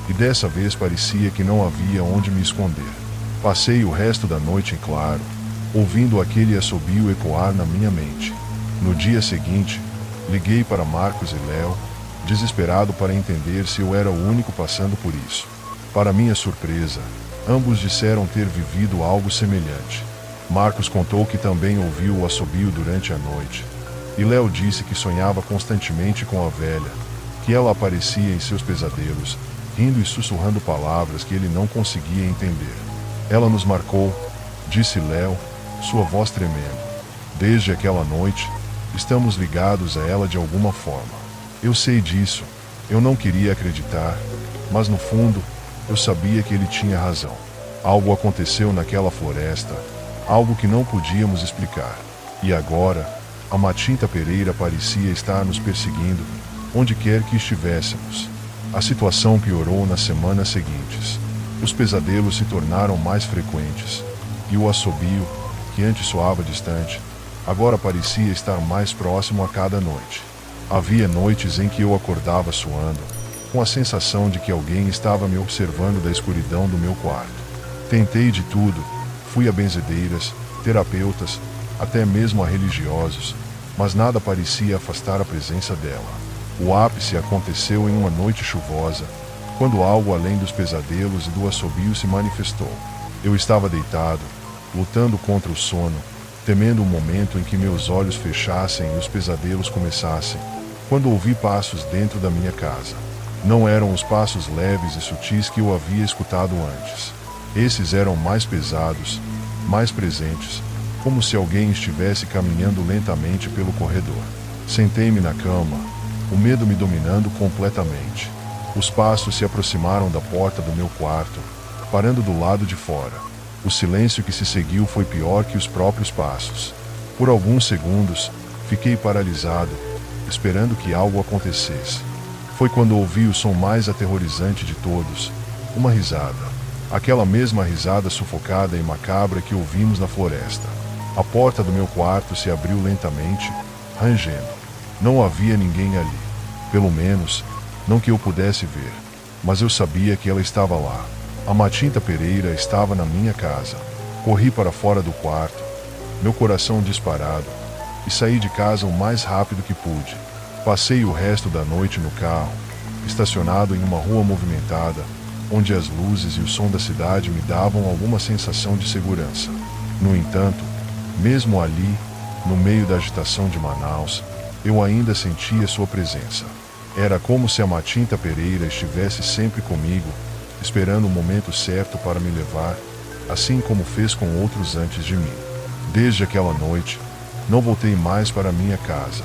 e dessa vez parecia que não havia onde me esconder. Passei o resto da noite em claro, ouvindo aquele assobio ecoar na minha mente. No dia seguinte, liguei para Marcos e Léo, desesperado para entender se eu era o único passando por isso. Para minha surpresa, ambos disseram ter vivido algo semelhante. Marcos contou que também ouviu o assobio durante a noite, e Léo disse que sonhava constantemente com a velha, que ela aparecia em seus pesadelos, rindo e sussurrando palavras que ele não conseguia entender. Ela nos marcou, disse Léo, sua voz tremendo. Desde aquela noite, estamos ligados a ela de alguma forma. Eu sei disso, eu não queria acreditar, mas no fundo, eu sabia que ele tinha razão. Algo aconteceu naquela floresta, algo que não podíamos explicar. E agora, a Matinta Pereira parecia estar nos perseguindo, onde quer que estivéssemos. A situação piorou nas semanas seguintes. Os pesadelos se tornaram mais frequentes, e o assobio, que antes soava distante, agora parecia estar mais próximo a cada noite. Havia noites em que eu acordava suando, com a sensação de que alguém estava me observando da escuridão do meu quarto. Tentei de tudo, fui a benzedeiras, terapeutas, até mesmo a religiosos, mas nada parecia afastar a presença dela. O ápice aconteceu em uma noite chuvosa, quando algo além dos pesadelos e do assobio se manifestou. Eu estava deitado, lutando contra o sono, temendo o momento em que meus olhos fechassem e os pesadelos começassem, quando ouvi passos dentro da minha casa. Não eram os passos leves e sutis que eu havia escutado antes. Esses eram mais pesados, mais presentes, como se alguém estivesse caminhando lentamente pelo corredor. Sentei-me na cama, o medo me dominando completamente. Os passos se aproximaram da porta do meu quarto, parando do lado de fora. O silêncio que se seguiu foi pior que os próprios passos. Por alguns segundos, fiquei paralisado, esperando que algo acontecesse. Foi quando ouvi o som mais aterrorizante de todos, uma risada. Aquela mesma risada sufocada e macabra que ouvimos na floresta. A porta do meu quarto se abriu lentamente, rangendo. Não havia ninguém ali. Pelo menos, não que eu pudesse ver. Mas eu sabia que ela estava lá. A Matinta Pereira estava na minha casa. Corri para fora do quarto, meu coração disparado, e saí de casa o mais rápido que pude. Passei o resto da noite no carro, estacionado em uma rua movimentada, onde as luzes e o som da cidade me davam alguma sensação de segurança. No entanto, mesmo ali, no meio da agitação de Manaus, eu ainda sentia sua presença. Era como se a Matinta Pereira estivesse sempre comigo, esperando o momento certo para me levar, assim como fez com outros antes de mim. Desde aquela noite, não voltei mais para minha casa.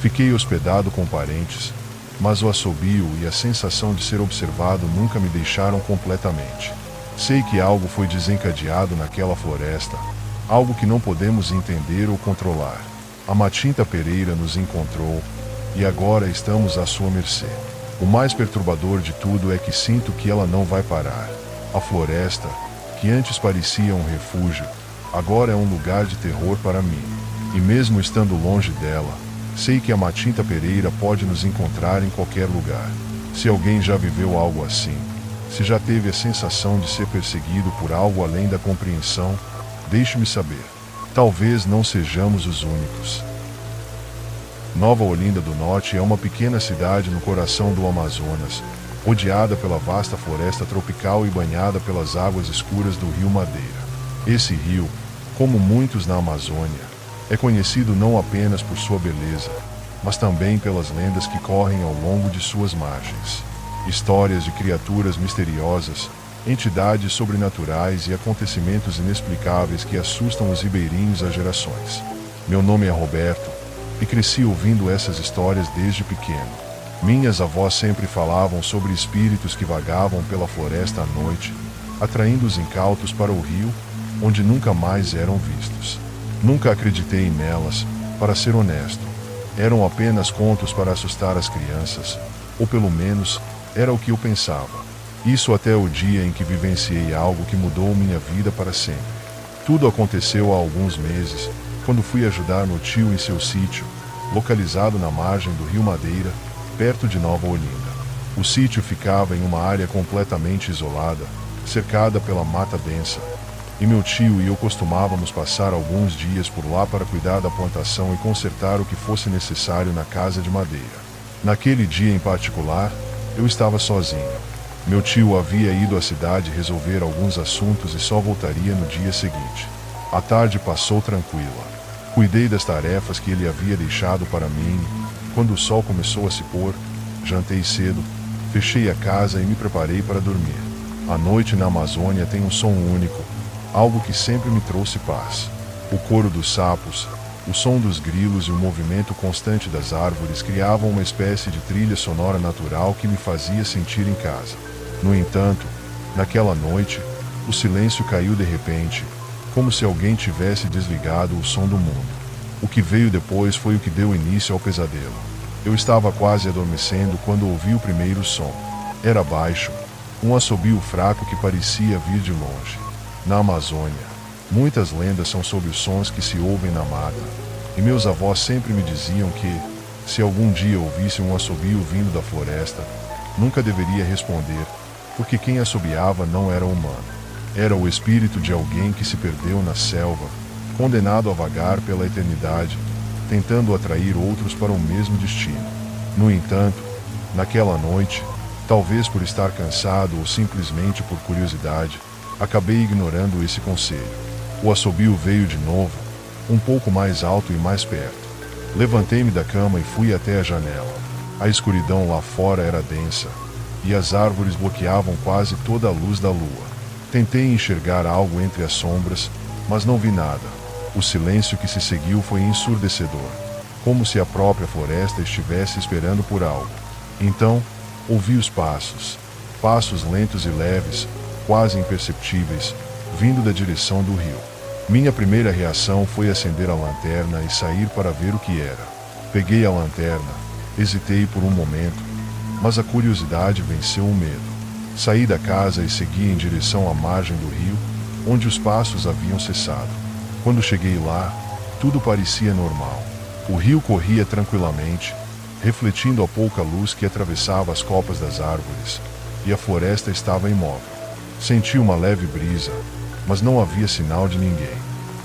Fiquei hospedado com parentes, mas o assobio e a sensação de ser observado nunca me deixaram completamente. Sei que algo foi desencadeado naquela floresta, algo que não podemos entender ou controlar. A Matinta Pereira nos encontrou, e agora estamos à sua mercê. O mais perturbador de tudo é que sinto que ela não vai parar. A floresta, que antes parecia um refúgio, agora é um lugar de terror para mim. E mesmo estando longe dela, sei que a Matinta Pereira pode nos encontrar em qualquer lugar. Se alguém já viveu algo assim, se já teve a sensação de ser perseguido por algo além da compreensão, deixe-me saber. Talvez não sejamos os únicos. Nova Olinda do Norte é uma pequena cidade no coração do Amazonas, rodeada pela vasta floresta tropical e banhada pelas águas escuras do rio Madeira. Esse rio, como muitos na Amazônia, é conhecido não apenas por sua beleza, mas também pelas lendas que correm ao longo de suas margens. Histórias de criaturas misteriosas, entidades sobrenaturais e acontecimentos inexplicáveis que assustam os ribeirinhos há gerações. Meu nome é Roberto, e cresci ouvindo essas histórias desde pequeno. Minhas avós sempre falavam sobre espíritos que vagavam pela floresta à noite, atraindo os incautos para o rio, onde nunca mais eram vistos. Nunca acreditei nelas, para ser honesto. Eram apenas contos para assustar as crianças, ou pelo menos, era o que eu pensava. Isso até o dia em que vivenciei algo que mudou minha vida para sempre. Tudo aconteceu há alguns meses, quando fui ajudar meu tio em seu sítio, localizado na margem do rio Madeira, perto de Nova Olinda. O sítio ficava em uma área completamente isolada, cercada pela mata densa, e meu tio e eu costumávamos passar alguns dias por lá para cuidar da plantação e consertar o que fosse necessário na casa de madeira. Naquele dia em particular, eu estava sozinho. Meu tio havia ido à cidade resolver alguns assuntos e só voltaria no dia seguinte. A tarde passou tranquila. Cuidei das tarefas que ele havia deixado para mim. Quando o sol começou a se pôr, jantei cedo, fechei a casa e me preparei para dormir. A noite na Amazônia tem um som único, algo que sempre me trouxe paz. O coro dos sapos, o som dos grilos e o movimento constante das árvores criavam uma espécie de trilha sonora natural que me fazia sentir em casa. No entanto, naquela noite, o silêncio caiu de repente, como se alguém tivesse desligado o som do mundo. O que veio depois foi o que deu início ao pesadelo. Eu estava quase adormecendo quando ouvi o primeiro som. Era baixo, um assobio fraco que parecia vir de longe. Na Amazônia, muitas lendas são sobre os sons que se ouvem na mata, e meus avós sempre me diziam que, se algum dia ouvisse um assobio vindo da floresta, nunca deveria responder, porque quem assobiava não era humano. Era o espírito de alguém que se perdeu na selva, condenado a vagar pela eternidade, tentando atrair outros para o mesmo destino. No entanto, naquela noite, talvez por estar cansado ou simplesmente por curiosidade, acabei ignorando esse conselho. O assobio veio de novo, um pouco mais alto e mais perto. Levantei-me da cama e fui até a janela. A escuridão lá fora era densa, e as árvores bloqueavam quase toda a luz da lua. Tentei enxergar algo entre as sombras, mas não vi nada. O silêncio que se seguiu foi ensurdecedor, como se a própria floresta estivesse esperando por algo. Então, ouvi os passos, passos lentos e leves, quase imperceptíveis, vindo da direção do rio. Minha primeira reação foi acender a lanterna e sair para ver o que era. Peguei a lanterna, hesitei por um momento, mas a curiosidade venceu o medo. Saí da casa e segui em direção à margem do rio, onde os passos haviam cessado. Quando cheguei lá, tudo parecia normal. O rio corria tranquilamente, refletindo a pouca luz que atravessava as copas das árvores, e a floresta estava imóvel. Senti uma leve brisa, mas não havia sinal de ninguém.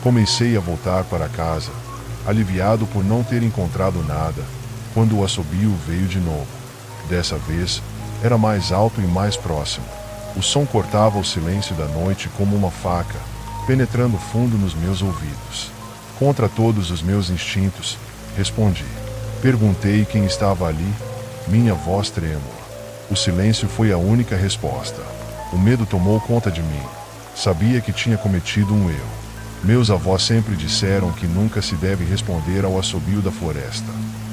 Comecei a voltar para casa, aliviado por não ter encontrado nada, quando o assobio veio de novo. Dessa vez, era mais alto e mais próximo. O som cortava o silêncio da noite como uma faca, penetrando fundo nos meus ouvidos. Contra todos os meus instintos, respondi. Perguntei quem estava ali, minha voz trêmula. O silêncio foi a única resposta. O medo tomou conta de mim. Sabia que tinha cometido um erro. Meus avós sempre disseram que nunca se deve responder ao assobio da floresta.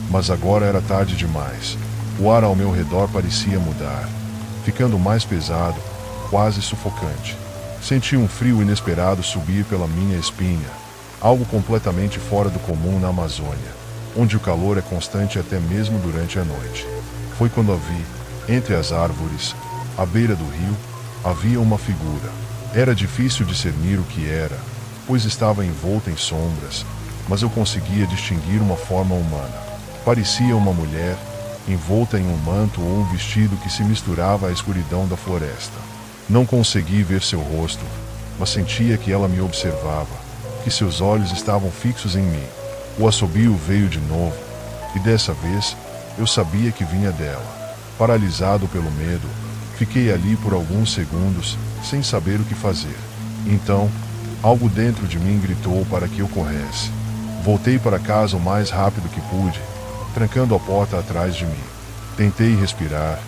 Mas agora era tarde demais. O ar ao meu redor parecia mudar, ficando mais pesado, quase sufocante. Senti um frio inesperado subir pela minha espinha, algo completamente fora do comum na Amazônia, onde o calor é constante até mesmo durante a noite. Foi quando a vi, entre as árvores, à beira do rio, havia uma figura. Era difícil discernir o que era, pois estava envolta em sombras, mas eu conseguia distinguir uma forma humana. Parecia uma mulher, envolta em um manto ou um vestido que se misturava à escuridão da floresta. Não consegui ver seu rosto, mas sentia que ela me observava, que seus olhos estavam fixos em mim. O assobio veio de novo, e dessa vez, eu sabia que vinha dela. Paralisado pelo medo, fiquei ali por alguns segundos, sem saber o que fazer. Então, algo dentro de mim gritou para que eu corresse. Voltei para casa o mais rápido que pude, trancando a porta atrás de mim. Tentei respirar,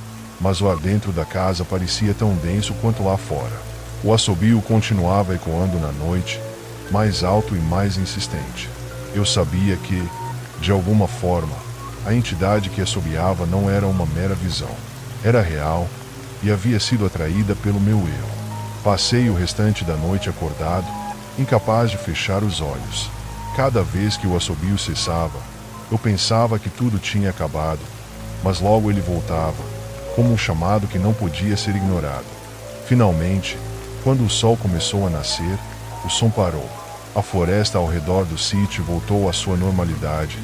mas o ar dentro da casa parecia tão denso quanto lá fora. O assobio continuava ecoando na noite, mais alto e mais insistente. Eu sabia que, de alguma forma, a entidade que assobiava não era uma mera visão. Era real, e havia sido atraída pelo meu erro. Passei o restante da noite acordado, incapaz de fechar os olhos. Cada vez que o assobio cessava, eu pensava que tudo tinha acabado, mas logo ele voltava, como um chamado que não podia ser ignorado. Finalmente, quando o sol começou a nascer, o som parou. A floresta ao redor do sítio voltou à sua normalidade,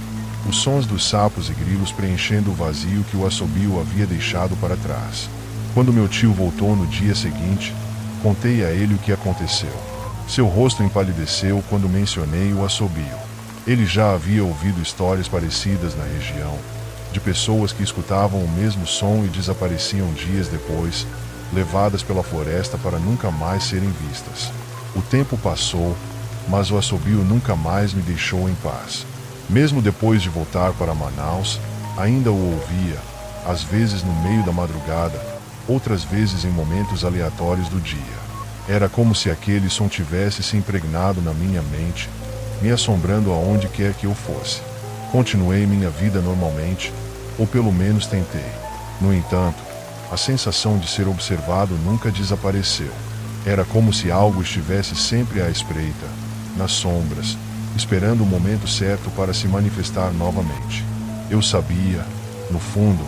os sons dos sapos e grilos preenchendo o vazio que o assobio havia deixado para trás. Quando meu tio voltou no dia seguinte, contei a ele o que aconteceu. Seu rosto empalideceu quando mencionei o assobio. Ele já havia ouvido histórias parecidas na região, de pessoas que escutavam o mesmo som e desapareciam dias depois, levadas pela floresta para nunca mais serem vistas. O tempo passou, mas o assobio nunca mais me deixou em paz. Mesmo depois de voltar para Manaus, ainda o ouvia, às vezes no meio da madrugada, outras vezes em momentos aleatórios do dia. Era como se aquele som tivesse se impregnado na minha mente, me assombrando aonde quer que eu fosse. Continuei minha vida normalmente, ou pelo menos tentei. No entanto, a sensação de ser observado nunca desapareceu. Era como se algo estivesse sempre à espreita, nas sombras, esperando o momento certo para se manifestar novamente. Eu sabia, no fundo,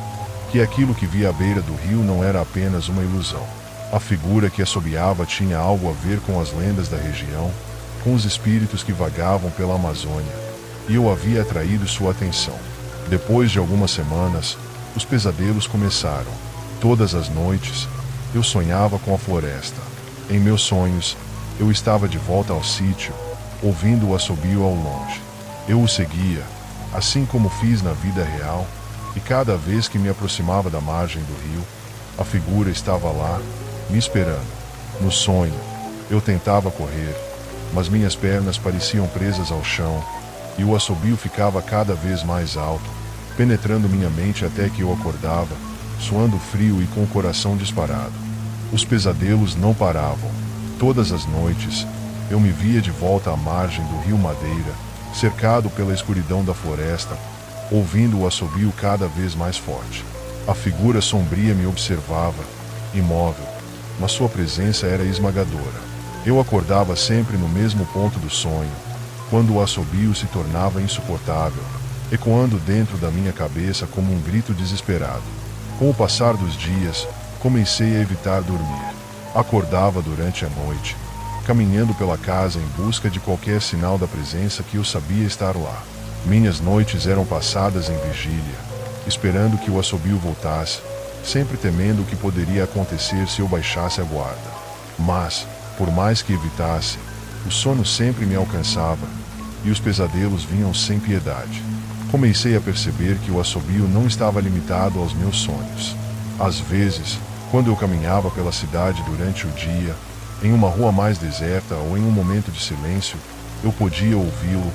que aquilo que via à beira do rio não era apenas uma ilusão. A figura que assobiava tinha algo a ver com as lendas da região, com os espíritos que vagavam pela Amazônia, e eu havia atraído sua atenção. Depois de algumas semanas, os pesadelos começaram. Todas as noites, eu sonhava com a floresta. Em meus sonhos, eu estava de volta ao sítio, ouvindo o assobio ao longe. Eu o seguia, assim como fiz na vida real, e cada vez que me aproximava da margem do rio, a figura estava lá, me esperando. No sonho, eu tentava correr, mas minhas pernas pareciam presas ao chão, e o assobio ficava cada vez mais alto, penetrando minha mente até que eu acordava, suando frio e com o coração disparado. Os pesadelos não paravam. Todas as noites, Eu me via de volta à margem do rio Madeira, cercado pela escuridão da floresta, ouvindo o assobio cada vez mais forte. A figura sombria me observava, imóvel, mas sua presença era esmagadora. Eu acordava sempre no mesmo ponto do sonho, quando o assobio se tornava insuportável, ecoando dentro da minha cabeça como um grito desesperado. Com o passar dos dias, comecei a evitar dormir. Acordava durante a noite, caminhando pela casa em busca de qualquer sinal da presença que eu sabia estar lá. Minhas noites eram passadas em vigília, esperando que o assobio voltasse, sempre temendo o que poderia acontecer se eu baixasse a guarda. Mas, por mais que evitasse, o sono sempre me alcançava, e os pesadelos vinham sem piedade. Comecei a perceber que o assobio não estava limitado aos meus sonhos. Às vezes, quando eu caminhava pela cidade durante o dia, em uma rua mais deserta ou em um momento de silêncio, eu podia ouvi-lo,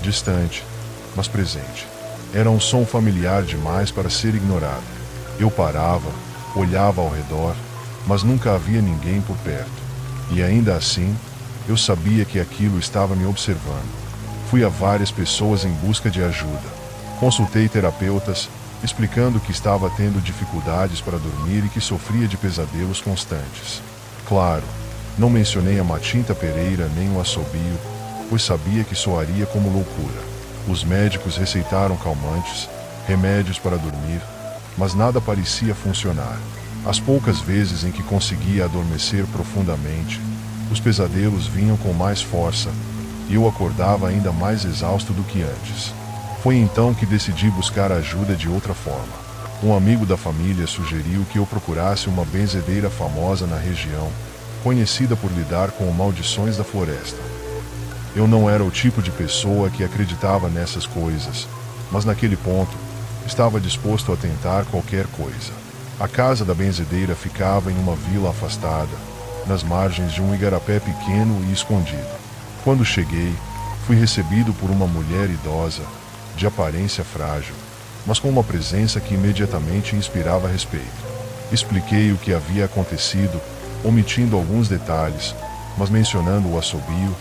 distante, mas presente. Era um som familiar demais para ser ignorado. Eu parava, olhava ao redor, mas nunca havia ninguém por perto. E ainda assim, eu sabia que aquilo estava me observando. Fui a várias pessoas em busca de ajuda. Consultei terapeutas, explicando que estava tendo dificuldades para dormir e que sofria de pesadelos constantes. Claro, não mencionei a Matinta Pereira nem o assobio, pois sabia que soaria como loucura. Os médicos receitaram calmantes, remédios para dormir, mas nada parecia funcionar. As poucas vezes em que conseguia adormecer profundamente, os pesadelos vinham com mais força, e eu acordava ainda mais exausto do que antes. Foi então que decidi buscar ajuda de outra forma. Um amigo da família sugeriu que eu procurasse uma benzedeira famosa na região, conhecida por lidar com maldições da floresta. Eu não era o tipo de pessoa que acreditava nessas coisas, mas naquele ponto, estava disposto a tentar qualquer coisa. A casa da benzedeira ficava em uma vila afastada, nas margens de um igarapé pequeno e escondido. Quando cheguei, fui recebido por uma mulher idosa, de aparência frágil, mas com uma presença que imediatamente inspirava respeito. Expliquei o que havia acontecido, omitindo alguns detalhes, mas mencionando o assobio,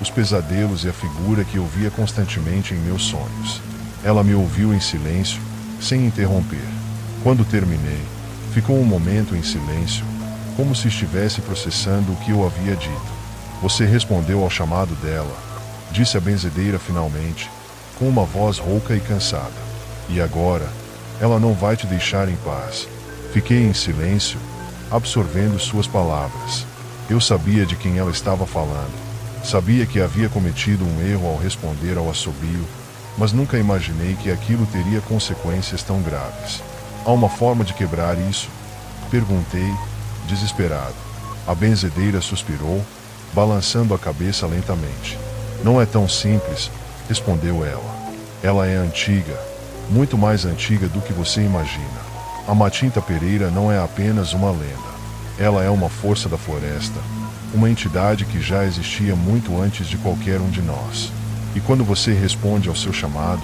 os pesadelos e a figura que eu via constantemente em meus sonhos. Ela me ouviu em silêncio, sem interromper. Quando terminei, ficou um momento em silêncio, como se estivesse processando o que eu havia dito. Você respondeu ao chamado dela, disse a benzedeira finalmente, com uma voz rouca e cansada. E agora, ela não vai te deixar em paz. Fiquei em silêncio, absorvendo suas palavras. Eu sabia de quem ela estava falando. Sabia que havia cometido um erro ao responder ao assobio, mas nunca imaginei que aquilo teria consequências tão graves. Há uma forma de quebrar isso? Perguntei, desesperado. A benzedeira suspirou, balançando a cabeça lentamente. Não é tão simples, respondeu ela. Ela é antiga, muito mais antiga do que você imagina. A Matinta Pereira não é apenas uma lenda. Ela é uma força da floresta, uma entidade que já existia muito antes de qualquer um de nós. E quando você responde ao seu chamado,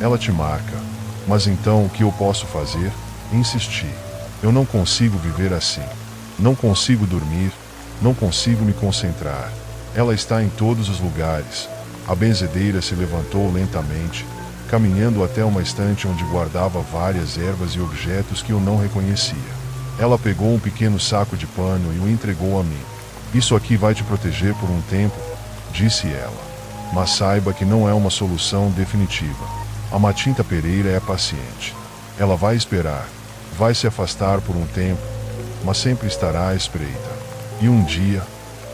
ela te marca. Mas então o que eu posso fazer? Insisti. Eu não consigo viver assim. Não consigo dormir, não consigo me concentrar. Ela está em todos os lugares. A benzedeira se levantou lentamente, caminhando até uma estante onde guardava várias ervas e objetos que eu não reconhecia. Ela pegou um pequeno saco de pano e o entregou a mim. Isso aqui vai te proteger por um tempo, disse ela. Mas saiba que não é uma solução definitiva. A Matinta Pereira é paciente. Ela vai esperar, vai se afastar por um tempo, mas sempre estará à espreita. E um dia,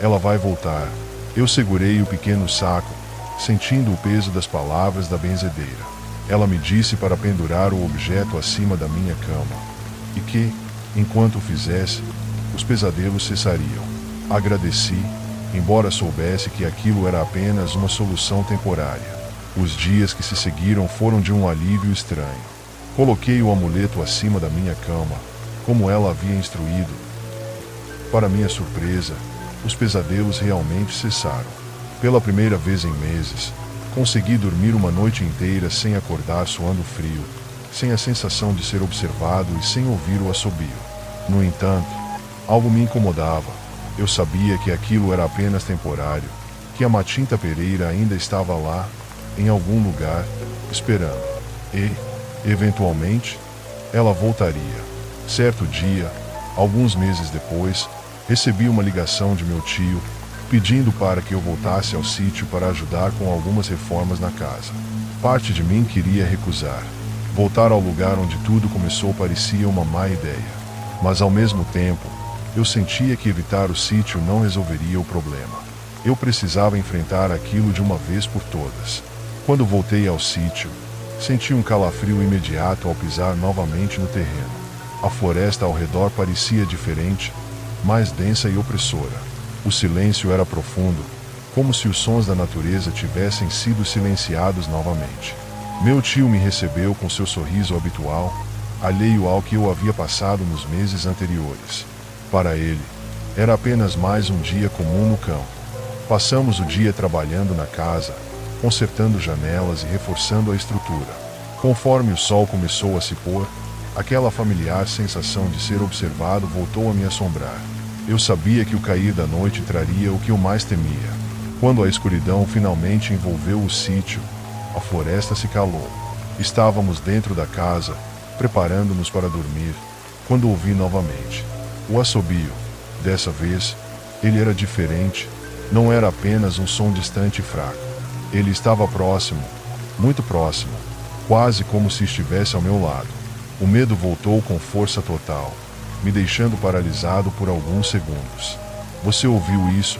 ela vai voltar. Eu segurei o pequeno saco, sentindo o peso das palavras da benzedeira. Ela me disse para pendurar o objeto acima da minha cama, e que, enquanto o fizesse, os pesadelos cessariam. Agradeci, embora soubesse que aquilo era apenas uma solução temporária. Os dias que se seguiram foram de um alívio estranho. Coloquei o amuleto acima da minha cama, como ela havia instruído. Para minha surpresa, os pesadelos realmente cessaram. Pela primeira vez em meses, consegui dormir uma noite inteira sem acordar suando frio, sem a sensação de ser observado e sem ouvir o assobio. No entanto, algo me incomodava. Eu sabia que aquilo era apenas temporário, que a Matinta Pereira ainda estava lá, em algum lugar, esperando. E, eventualmente, ela voltaria. Certo dia, alguns meses depois, recebi uma ligação de meu tio, pedindo para que eu voltasse ao sítio para ajudar com algumas reformas na casa. Parte de mim queria recusar. Voltar ao lugar onde tudo começou parecia uma má ideia. Mas ao mesmo tempo, eu sentia que evitar o sítio não resolveria o problema. Eu precisava enfrentar aquilo de uma vez por todas. Quando voltei ao sítio, senti um calafrio imediato ao pisar novamente no terreno. A floresta ao redor parecia diferente, mais densa e opressora. O silêncio era profundo, como se os sons da natureza tivessem sido silenciados novamente. Meu tio me recebeu com seu sorriso habitual, alheio ao que eu havia passado nos meses anteriores. Para ele, era apenas mais um dia comum no campo. Passamos o dia trabalhando na casa, consertando janelas e reforçando a estrutura. Conforme o sol começou a se pôr, aquela familiar sensação de ser observado voltou a me assombrar. Eu sabia que o cair da noite traria o que eu mais temia. Quando a escuridão finalmente envolveu o sítio, a floresta se calou. Estávamos dentro da casa, preparando-nos para dormir, quando ouvi novamente o assobio. Dessa vez, ele era diferente, não era apenas um som distante e fraco. Ele estava próximo, muito próximo, quase como se estivesse ao meu lado. O medo voltou com força total, me deixando paralisado por alguns segundos. "Você ouviu isso?"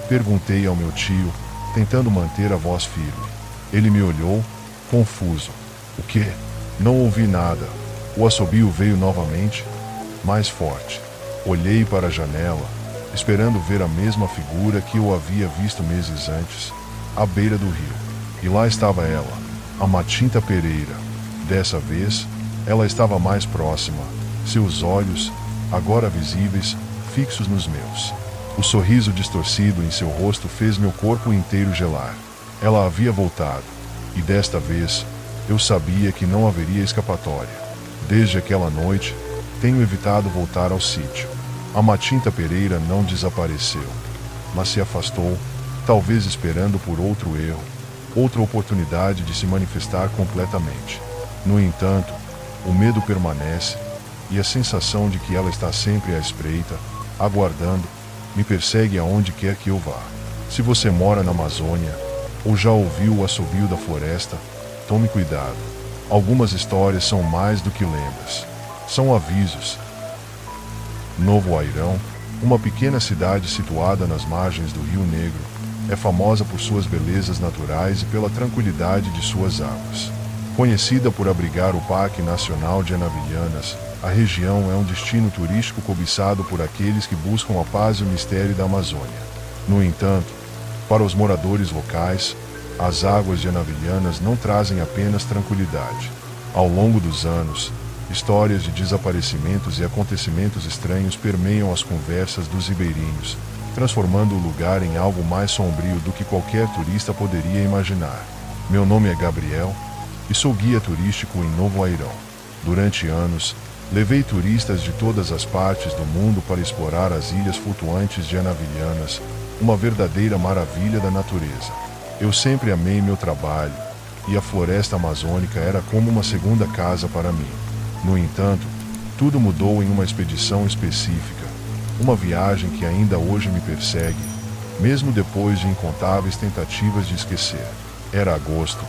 perguntei ao meu tio, tentando manter a voz firme. Ele me olhou, confuso. "O quê?" "Não ouvi nada." O assobio veio novamente, mais forte. Olhei para a janela, esperando ver a mesma figura que eu havia visto meses antes, à beira do rio. E lá estava ela, a Matinta Pereira. Dessa vez, ela estava mais próxima, seus olhos, agora visíveis, fixos nos meus. O sorriso distorcido em seu rosto fez meu corpo inteiro gelar. Ela havia voltado, e desta vez, eu sabia que não haveria escapatória. Desde aquela noite, tenho evitado voltar ao sítio. A Matinta Pereira não desapareceu, mas se afastou, talvez esperando por outro erro, outra oportunidade de se manifestar completamente. No entanto, o medo permanece, e a sensação de que ela está sempre à espreita, aguardando, me persegue aonde quer que eu vá. Se você mora na Amazônia, ou já ouviu o assobio da floresta, tome cuidado. Algumas histórias são mais do que lendas. São avisos. Novo Airão, uma pequena cidade situada nas margens do Rio Negro, é famosa por suas belezas naturais e pela tranquilidade de suas águas. Conhecida por abrigar o Parque Nacional de Anavilhanas, a região é um destino turístico cobiçado por aqueles que buscam a paz e o mistério da Amazônia. No entanto, para os moradores locais, as águas de Anavilhanas não trazem apenas tranquilidade. Ao longo dos anos, histórias de desaparecimentos e acontecimentos estranhos permeiam as conversas dos ribeirinhos, transformando o lugar em algo mais sombrio do que qualquer turista poderia imaginar. Meu nome é Gabriel, e sou guia turístico em Novo Airão. Durante anos, levei turistas de todas as partes do mundo para explorar as ilhas flutuantes de Anavilhanas, uma verdadeira maravilha da natureza. Eu sempre amei meu trabalho, e a floresta amazônica era como uma segunda casa para mim. No entanto, tudo mudou em uma expedição específica, uma viagem que ainda hoje me persegue, mesmo depois de incontáveis tentativas de esquecer. Era agosto,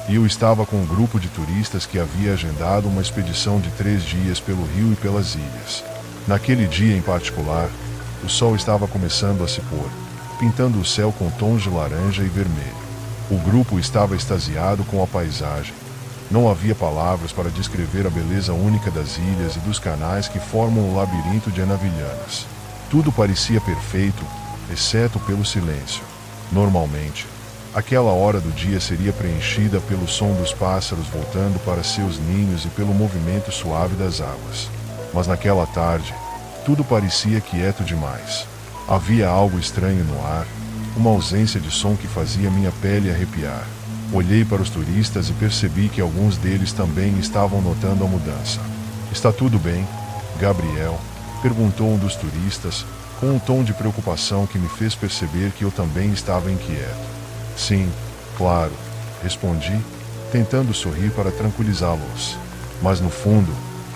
e eu estava com um grupo de turistas que havia agendado uma expedição de 3 dias pelo rio e pelas ilhas. Naquele dia em particular, o sol estava começando a se pôr, pintando o céu com tons de laranja e vermelho. O grupo estava extasiado com a paisagem. Não havia palavras para descrever a beleza única das ilhas e dos canais que formam o labirinto de Anavilhanas. Tudo parecia perfeito, exceto pelo silêncio. Normalmente, aquela hora do dia seria preenchida pelo som dos pássaros voltando para seus ninhos e pelo movimento suave das águas. Mas naquela tarde, tudo parecia quieto demais. Havia algo estranho no ar, uma ausência de som que fazia minha pele arrepiar. Olhei para os turistas e percebi que alguns deles também estavam notando a mudança. "Está tudo bem, Gabriel?" perguntou um dos turistas, com um tom de preocupação que me fez perceber que eu também estava inquieto. Sim, claro, respondi, tentando sorrir para tranquilizá-los. Mas no fundo,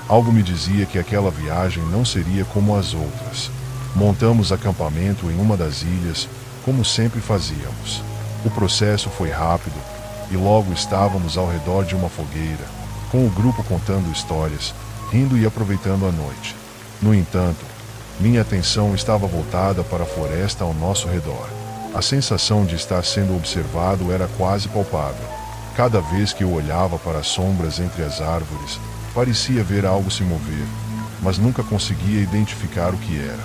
algo me dizia que aquela viagem não seria como as outras. Montamos acampamento em uma das ilhas, como sempre fazíamos. O processo foi rápido, e logo estávamos ao redor de uma fogueira, com o grupo contando histórias, rindo e aproveitando a noite. No entanto, minha atenção estava voltada para a floresta ao nosso redor. A sensação de estar sendo observado era quase palpável. Cada vez que eu olhava para as sombras entre as árvores, parecia ver algo se mover, mas nunca conseguia identificar o que era.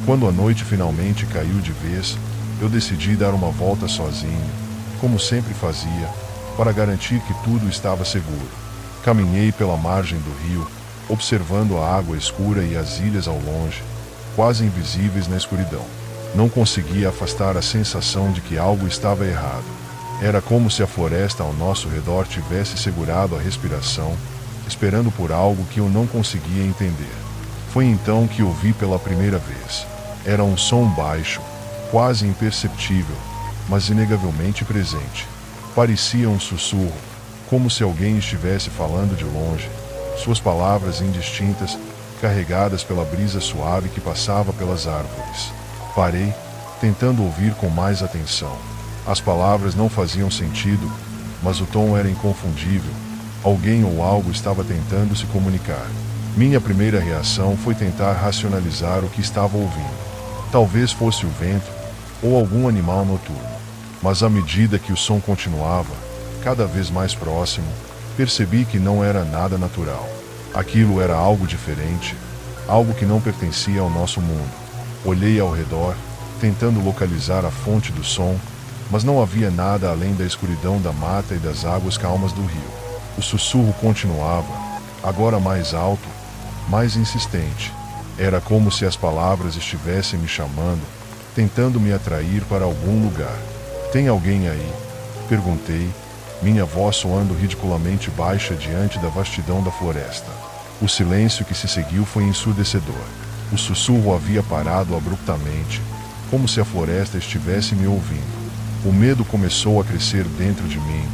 Quando a noite finalmente caiu de vez, eu decidi dar uma volta sozinho, como sempre fazia, para garantir que tudo estava seguro. Caminhei pela margem do rio, observando a água escura e as ilhas ao longe, quase invisíveis na escuridão. Não conseguia afastar a sensação de que algo estava errado. Era como se a floresta ao nosso redor tivesse segurado a respiração, esperando por algo que eu não conseguia entender. Foi então que ouvi pela primeira vez. Era um som baixo, quase imperceptível, mas inegavelmente presente. Parecia um sussurro, como se alguém estivesse falando de longe, suas palavras indistintas, carregadas pela brisa suave que passava pelas árvores. Parei, tentando ouvir com mais atenção. As palavras não faziam sentido, mas o tom era inconfundível. Alguém ou algo estava tentando se comunicar. Minha primeira reação foi tentar racionalizar o que estava ouvindo. Talvez fosse o vento, ou algum animal noturno. Mas à medida que o som continuava, cada vez mais próximo, percebi que não era nada natural. Aquilo era algo diferente, algo que não pertencia ao nosso mundo. Olhei ao redor, tentando localizar a fonte do som, mas não havia nada além da escuridão da mata e das águas calmas do rio. O sussurro continuava, agora mais alto, mais insistente. Era como se as palavras estivessem me chamando, tentando me atrair para algum lugar. "Tem alguém aí?" perguntei, minha voz soando ridiculamente baixa diante da vastidão da floresta. O silêncio que se seguiu foi ensurdecedor. O sussurro havia parado abruptamente, como se a floresta estivesse me ouvindo. O medo começou a crescer dentro de mim,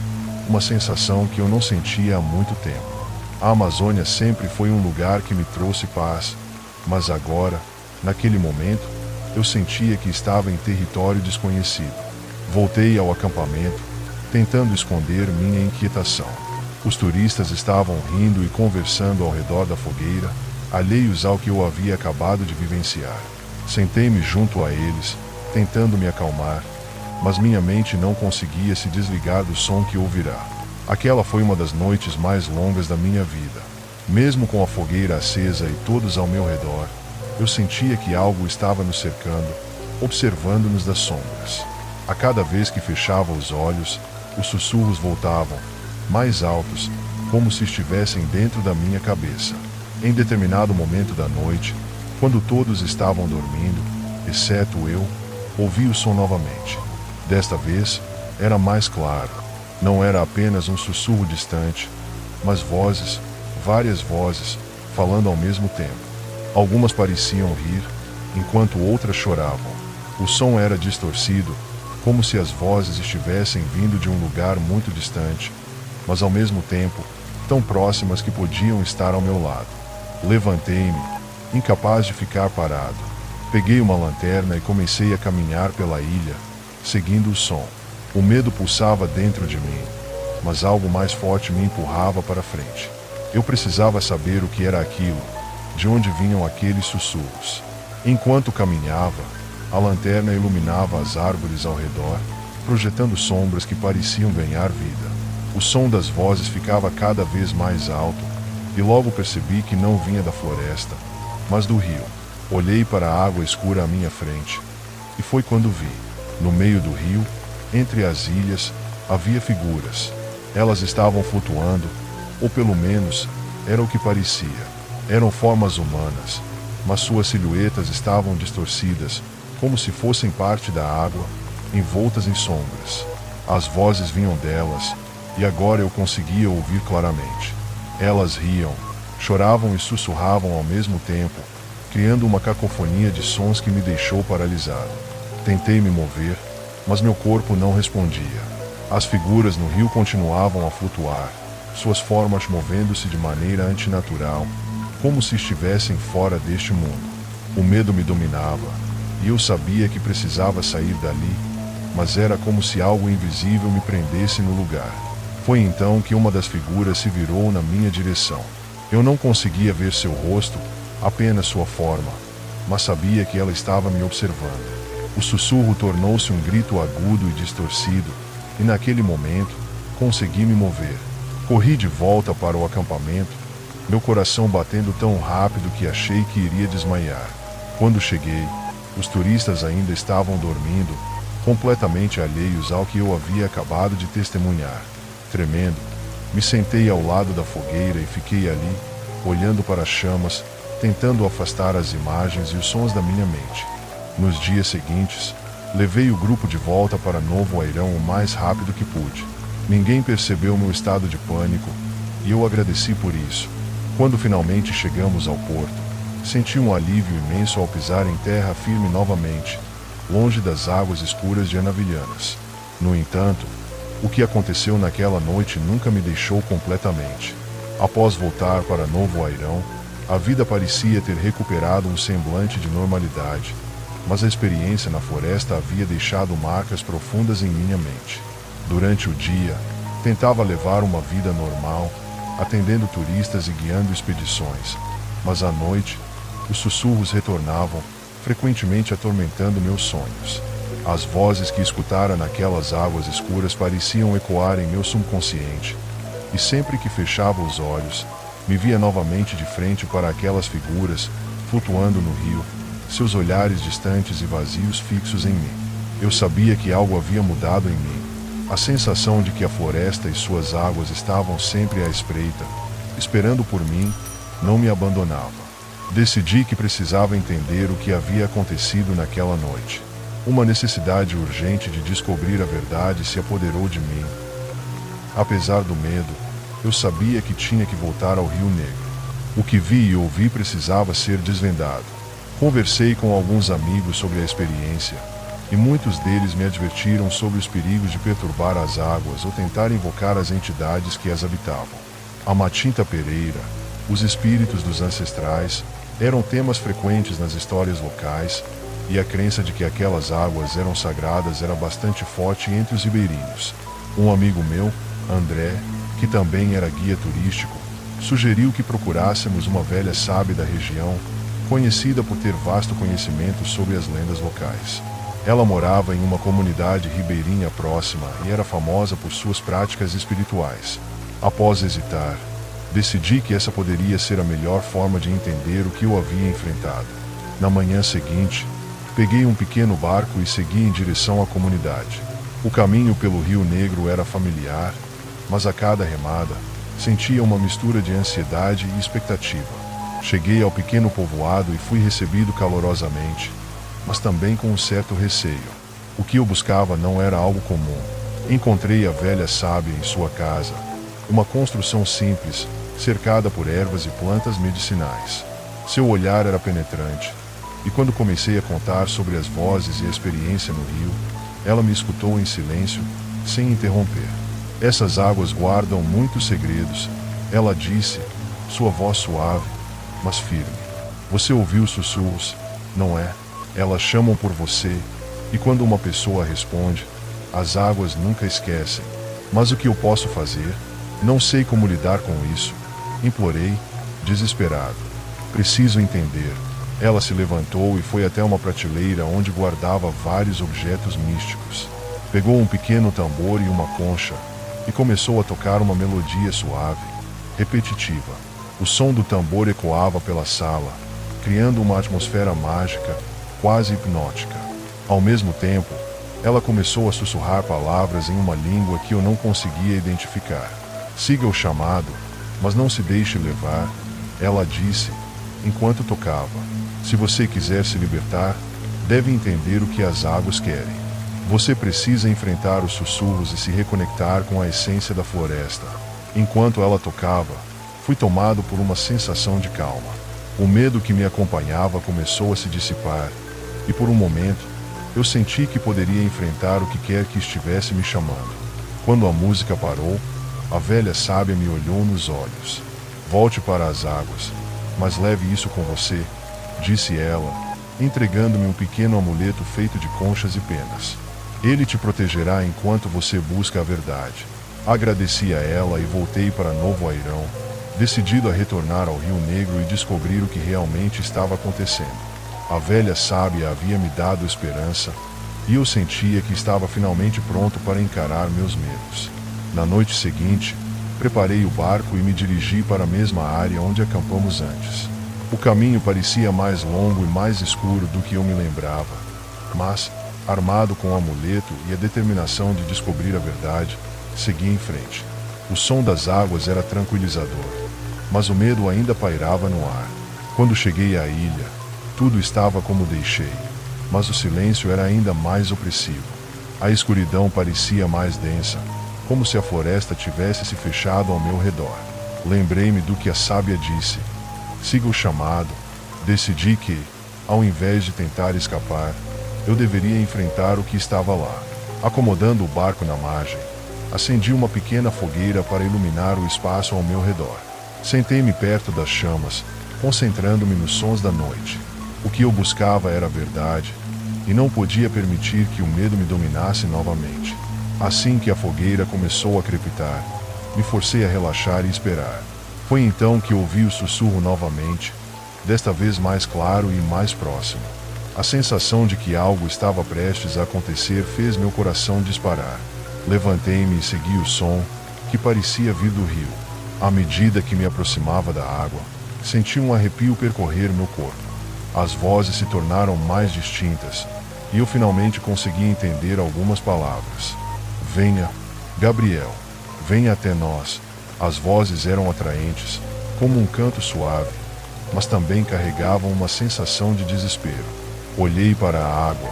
uma sensação que eu não sentia há muito tempo. A Amazônia sempre foi um lugar que me trouxe paz, mas agora, naquele momento, eu sentia que estava em território desconhecido. Voltei ao acampamento, tentando esconder minha inquietação. Os turistas estavam rindo e conversando ao redor da fogueira, alheios ao que eu havia acabado de vivenciar. Sentei-me junto a eles, tentando me acalmar, mas minha mente não conseguia se desligar do som que ouvirá. Aquela foi uma das noites mais longas da minha vida. Mesmo com a fogueira acesa e todos ao meu redor, eu sentia que algo estava nos cercando, observando-nos das sombras. A cada vez que fechava os olhos, os sussurros voltavam, mais altos, como se estivessem dentro da minha cabeça. Em determinado momento da noite, quando todos estavam dormindo, exceto eu, ouvi o som novamente. Desta vez, era mais claro. Não era apenas um sussurro distante, mas vozes, várias vozes, falando ao mesmo tempo. Algumas pareciam rir, enquanto outras choravam. O som era distorcido, como se as vozes estivessem vindo de um lugar muito distante, mas ao mesmo tempo, tão próximas que podiam estar ao meu lado. Levantei-me, incapaz de ficar parado. Peguei uma lanterna e comecei a caminhar pela ilha, seguindo o som. O medo pulsava dentro de mim, mas algo mais forte me empurrava para frente. Eu precisava saber o que era aquilo, de onde vinham aqueles sussurros. Enquanto caminhava, a lanterna iluminava as árvores ao redor, projetando sombras que pareciam ganhar vida. O som das vozes ficava cada vez mais alto, e logo percebi que não vinha da floresta, mas do rio. Olhei para a água escura à minha frente, e foi quando vi, no meio do rio, entre as ilhas, havia figuras. Elas estavam flutuando, ou pelo menos, era o que parecia. Eram formas humanas, mas suas silhuetas estavam distorcidas, como se fossem parte da água, envoltas em sombras. As vozes vinham delas, e agora eu conseguia ouvir claramente. Elas riam, choravam e sussurravam ao mesmo tempo, criando uma cacofonia de sons que me deixou paralisado. Tentei me mover, mas meu corpo não respondia. As figuras no rio continuavam a flutuar, suas formas movendo-se de maneira antinatural, como se estivessem fora deste mundo. O medo me dominava, e eu sabia que precisava sair dali, mas era como se algo invisível me prendesse no lugar. Foi então que uma das figuras se virou na minha direção. Eu não conseguia ver seu rosto, apenas sua forma, mas sabia que ela estava me observando. O sussurro tornou-se um grito agudo e distorcido, e naquele momento, consegui me mover. Corri de volta para o acampamento, meu coração batendo tão rápido que achei que iria desmaiar. Quando cheguei, os turistas ainda estavam dormindo, completamente alheios ao que eu havia acabado de testemunhar. Tremendo, me sentei ao lado da fogueira e fiquei ali, olhando para as chamas, tentando afastar as imagens e os sons da minha mente. Nos dias seguintes, levei o grupo de volta para Novo Airão o mais rápido que pude. Ninguém percebeu meu estado de pânico, e eu agradeci por isso. Quando finalmente chegamos ao porto, senti um alívio imenso ao pisar em terra firme novamente, longe das águas escuras de Anavilhanas. No entanto, o que aconteceu naquela noite nunca me deixou completamente. Após voltar para Novo Airão, a vida parecia ter recuperado um semblante de normalidade, mas a experiência na floresta havia deixado marcas profundas em minha mente. Durante o dia, tentava levar uma vida normal, atendendo turistas e guiando expedições, mas à noite, os sussurros retornavam, frequentemente atormentando meus sonhos. As vozes que escutara naquelas águas escuras pareciam ecoar em meu subconsciente, e sempre que fechava os olhos, me via novamente de frente para aquelas figuras, flutuando no rio, seus olhares distantes e vazios fixos em mim. Eu sabia que algo havia mudado em mim. A sensação de que a floresta e suas águas estavam sempre à espreita, esperando por mim, não me abandonava. Decidi que precisava entender o que havia acontecido naquela noite. Uma necessidade urgente de descobrir a verdade se apoderou de mim. Apesar do medo, eu sabia que tinha que voltar ao Rio Negro. O que vi e ouvi precisava ser desvendado. Conversei com alguns amigos sobre a experiência, e muitos deles me advertiram sobre os perigos de perturbar as águas ou tentar invocar as entidades que as habitavam. A Matinta Pereira, os espíritos dos ancestrais, eram temas frequentes nas histórias locais, e a crença de que aquelas águas eram sagradas era bastante forte entre os ribeirinhos. Um amigo meu, André, que também era guia turístico, sugeriu que procurássemos uma velha sábia da região, conhecida por ter vasto conhecimento sobre as lendas locais. Ela morava em uma comunidade ribeirinha próxima e era famosa por suas práticas espirituais. Após hesitar, decidi que essa poderia ser a melhor forma de entender o que eu havia enfrentado. Na manhã seguinte, peguei um pequeno barco e segui em direção à comunidade. O caminho pelo Rio Negro era familiar, mas a cada remada, sentia uma mistura de ansiedade e expectativa. Cheguei ao pequeno povoado e fui recebido calorosamente, mas também com um certo receio. O que eu buscava não era algo comum. Encontrei a velha sábia em sua casa, uma construção simples, cercada por ervas e plantas medicinais. Seu olhar era penetrante, e quando comecei a contar sobre as vozes e a experiência no rio, ela me escutou em silêncio, sem interromper. Essas águas guardam muitos segredos, ela disse, sua voz suave, mas firme. Você ouviu os sussurros, não é? Elas chamam por você, e quando uma pessoa responde, as águas nunca esquecem. Mas o que eu posso fazer? Não sei como lidar com isso. Implorei, desesperado. Preciso entender. Ela se levantou e foi até uma prateleira onde guardava vários objetos místicos. Pegou um pequeno tambor e uma concha, e começou a tocar uma melodia suave, repetitiva. O som do tambor ecoava pela sala, criando uma atmosfera mágica, quase hipnótica. Ao mesmo tempo, ela começou a sussurrar palavras em uma língua que eu não conseguia identificar. Siga o chamado, mas não se deixe levar, ela disse, enquanto tocava. Se você quiser se libertar, deve entender o que as águas querem. Você precisa enfrentar os sussurros e se reconectar com a essência da floresta. Enquanto ela tocava, fui tomado por uma sensação de calma. O medo que me acompanhava começou a se dissipar, e por um momento, eu senti que poderia enfrentar o que quer que estivesse me chamando. Quando a música parou, a velha sábia me olhou nos olhos. Volte para as águas, mas leve isso com você, disse ela, entregando-me um pequeno amuleto feito de conchas e penas. Ele te protegerá enquanto você busca a verdade. Agradeci a ela e voltei para Novo Airão, decidido a retornar ao Rio Negro e descobrir o que realmente estava acontecendo. A velha sábia havia me dado esperança, e eu sentia que estava finalmente pronto para encarar meus medos. Na noite seguinte, preparei o barco e me dirigi para a mesma área onde acampamos antes. O caminho parecia mais longo e mais escuro do que eu me lembrava, mas, armado com o amuleto e a determinação de descobrir a verdade, segui em frente. O som das águas era tranquilizador, mas o medo ainda pairava no ar. Quando cheguei à ilha, tudo estava como deixei, mas o silêncio era ainda mais opressivo. A escuridão parecia mais densa, como se a floresta tivesse se fechado ao meu redor. Lembrei-me do que a sábia disse: siga o chamado. Decidi que, ao invés de tentar escapar, eu deveria enfrentar o que estava lá. Acomodando o barco na margem, acendi uma pequena fogueira para iluminar o espaço ao meu redor. Sentei-me perto das chamas, concentrando-me nos sons da noite. O que eu buscava era a verdade, e não podia permitir que o medo me dominasse novamente. Assim que a fogueira começou a crepitar, me forcei a relaxar e esperar. Foi então que ouvi o sussurro novamente, desta vez mais claro e mais próximo. A sensação de que algo estava prestes a acontecer fez meu coração disparar. Levantei-me e segui o som, que parecia vir do rio. À medida que me aproximava da água, senti um arrepio percorrer meu corpo. As vozes se tornaram mais distintas, e eu finalmente consegui entender algumas palavras. Venha, Gabriel, venha até nós. As vozes eram atraentes, como um canto suave, mas também carregavam uma sensação de desespero. Olhei para a água,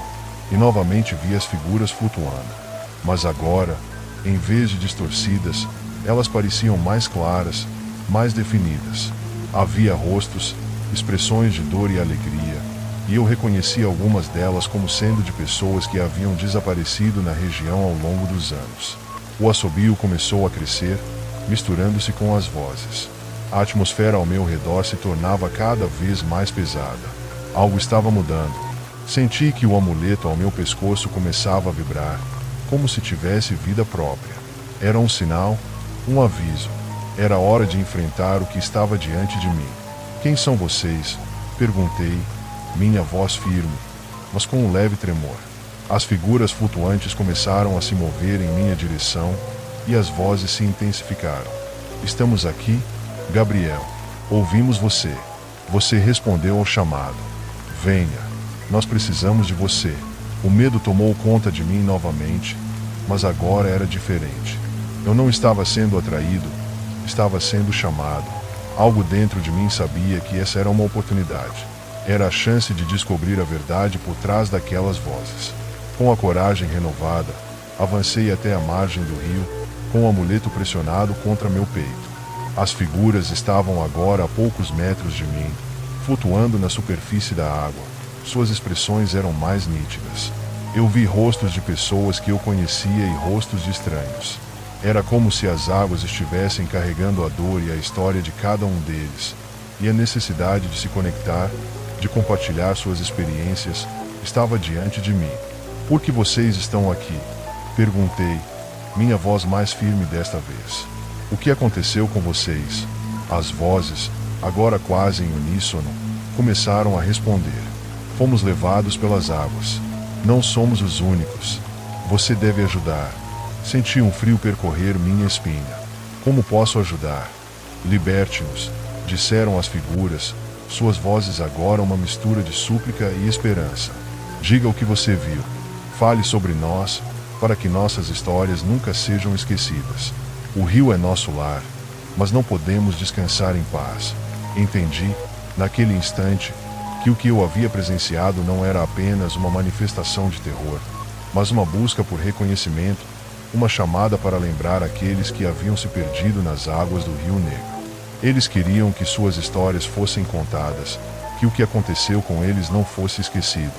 e novamente vi as figuras flutuando. Mas agora, em vez de distorcidas, elas pareciam mais claras, mais definidas. Havia rostos, expressões de dor e alegria, e eu reconheci algumas delas como sendo de pessoas que haviam desaparecido na região ao longo dos anos. O assobio começou a crescer, misturando-se com as vozes. A atmosfera ao meu redor se tornava cada vez mais pesada. Algo estava mudando. Senti que o amuleto ao meu pescoço começava a vibrar, como se tivesse vida própria. Era um sinal, um aviso. Era hora de enfrentar o que estava diante de mim. Quem são vocês? Perguntei, minha voz firme, mas com um leve tremor. As figuras flutuantes começaram a se mover em minha direção, e as vozes se intensificaram. Estamos aqui, Gabriel. Ouvimos você. Você respondeu ao chamado. Venha. Nós precisamos de você. O medo tomou conta de mim novamente, mas agora era diferente. Eu não estava sendo atraído, estava sendo chamado. Algo dentro de mim sabia que essa era uma oportunidade. Era a chance de descobrir a verdade por trás daquelas vozes. Com a coragem renovada, avancei até a margem do rio, com o amuleto pressionado contra meu peito. As figuras estavam agora a poucos metros de mim, flutuando na superfície da água. Suas expressões eram mais nítidas. Eu vi rostos de pessoas que eu conhecia e rostos de estranhos. Era como se as águas estivessem carregando a dor e a história de cada um deles, e a necessidade de se conectar, de compartilhar suas experiências, estava diante de mim. Por que vocês estão aqui? Perguntei, minha voz mais firme desta vez. O que aconteceu com vocês? As vozes, agora quase em uníssono, começaram a responder. Fomos levados pelas águas. Não somos os únicos. Você deve ajudar. Senti um frio percorrer minha espinha. Como posso ajudar? Liberte-nos, disseram as figuras, suas vozes agora uma mistura de súplica e esperança. Diga o que você viu. Fale sobre nós, para que nossas histórias nunca sejam esquecidas. O rio é nosso lar, mas não podemos descansar em paz. Entendi, naquele instante, que o que eu havia presenciado não era apenas uma manifestação de terror, mas uma busca por reconhecimento, uma chamada para lembrar aqueles que haviam se perdido nas águas do Rio Negro. Eles queriam que suas histórias fossem contadas, que o que aconteceu com eles não fosse esquecido.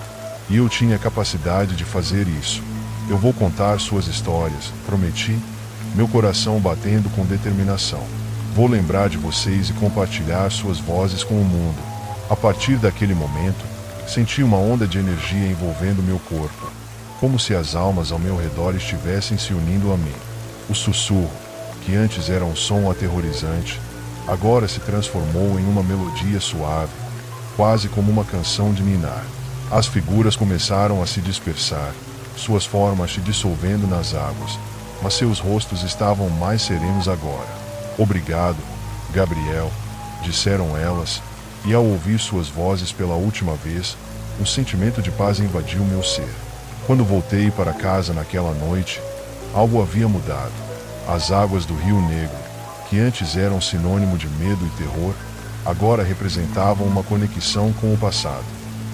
E eu tinha a capacidade de fazer isso. Eu vou contar suas histórias, prometi, meu coração batendo com determinação. Vou lembrar de vocês e compartilhar suas vozes com o mundo. A partir daquele momento, senti uma onda de energia envolvendo meu corpo, como se as almas ao meu redor estivessem se unindo a mim. O sussurro, que antes era um som aterrorizante, agora se transformou em uma melodia suave, quase como uma canção de ninar. As figuras começaram a se dispersar, suas formas se dissolvendo nas águas, mas seus rostos estavam mais serenos agora. Obrigado, Gabriel, disseram elas, e ao ouvir suas vozes pela última vez, um sentimento de paz invadiu meu ser. Quando voltei para casa naquela noite, algo havia mudado. As águas do Rio Negro, que antes eram sinônimo de medo e terror, agora representavam uma conexão com o passado.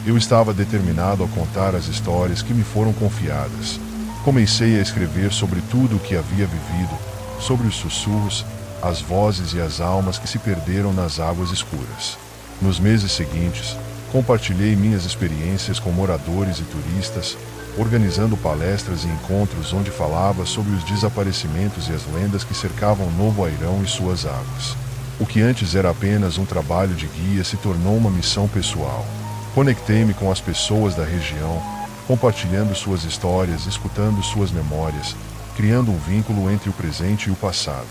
Eu estava determinado a contar as histórias que me foram confiadas. Comecei a escrever sobre tudo o que havia vivido, sobre os sussurros, as vozes e as almas que se perderam nas águas escuras. Nos meses seguintes, compartilhei minhas experiências com moradores e turistas, organizando palestras e encontros onde falava sobre os desaparecimentos e as lendas que cercavam Novo Airão e suas águas. O que antes era apenas um trabalho de guia se tornou uma missão pessoal. Conectei-me com as pessoas da região, compartilhando suas histórias, escutando suas memórias, criando um vínculo entre o presente e o passado.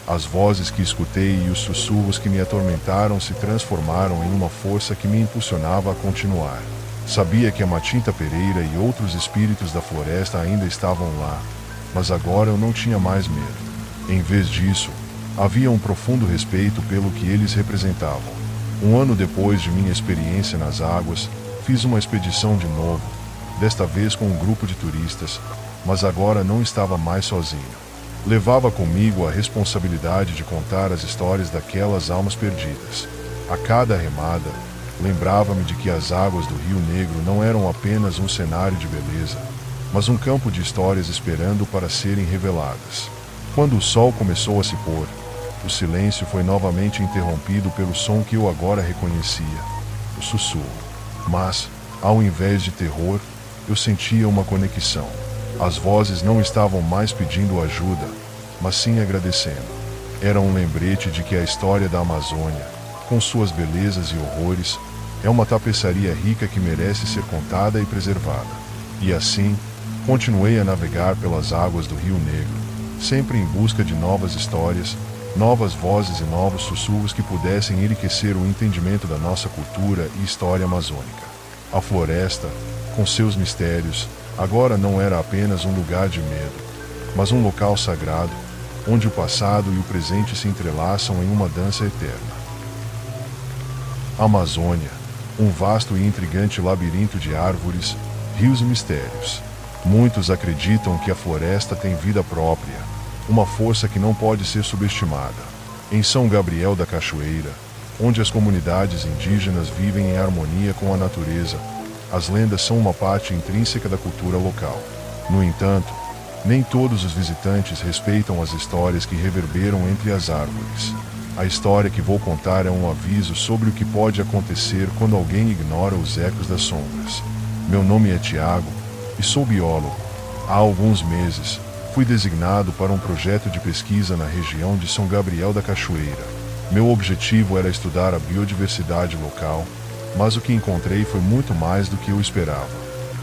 As vozes que escutei e os sussurros que me atormentaram se transformaram em uma força que me impulsionava a continuar. Sabia que a Matinta Pereira e outros espíritos da floresta ainda estavam lá, mas agora eu não tinha mais medo. Em vez disso, havia um profundo respeito pelo que eles representavam. Um ano depois de minha experiência nas águas, fiz uma expedição de novo, desta vez com um grupo de turistas, mas agora não estava mais sozinho. Levava comigo a responsabilidade de contar as histórias daquelas almas perdidas. A cada remada, lembrava-me de que as águas do Rio Negro não eram apenas um cenário de beleza, mas um campo de histórias esperando para serem reveladas. Quando o sol começou a se pôr, o silêncio foi novamente interrompido pelo som que eu agora reconhecia, o sussurro. Mas, ao invés de terror, eu sentia uma conexão. As vozes não estavam mais pedindo ajuda, mas sim agradecendo. Era um lembrete de que a história da Amazônia, com suas belezas e horrores, é uma tapeçaria rica que merece ser contada e preservada. E assim, continuei a navegar pelas águas do Rio Negro, sempre em busca de novas histórias, novas vozes e novos sussurros que pudessem enriquecer o entendimento da nossa cultura e história amazônica. A floresta, com seus mistérios, agora não era apenas um lugar de medo, mas um local sagrado, onde o passado e o presente se entrelaçam em uma dança eterna. A Amazônia, um vasto e intrigante labirinto de árvores, rios e mistérios. Muitos acreditam que a floresta tem vida própria, uma força que não pode ser subestimada. Em São Gabriel da Cachoeira, onde as comunidades indígenas vivem em harmonia com a natureza, as lendas são uma parte intrínseca da cultura local. No entanto, nem todos os visitantes respeitam as histórias que reverberam entre as árvores. A história que vou contar é um aviso sobre o que pode acontecer quando alguém ignora os ecos das sombras. Meu nome é Tiago, e sou biólogo. Há alguns meses, fui designado para um projeto de pesquisa na região de São Gabriel da Cachoeira. Meu objetivo era estudar a biodiversidade local, mas o que encontrei foi muito mais do que eu esperava.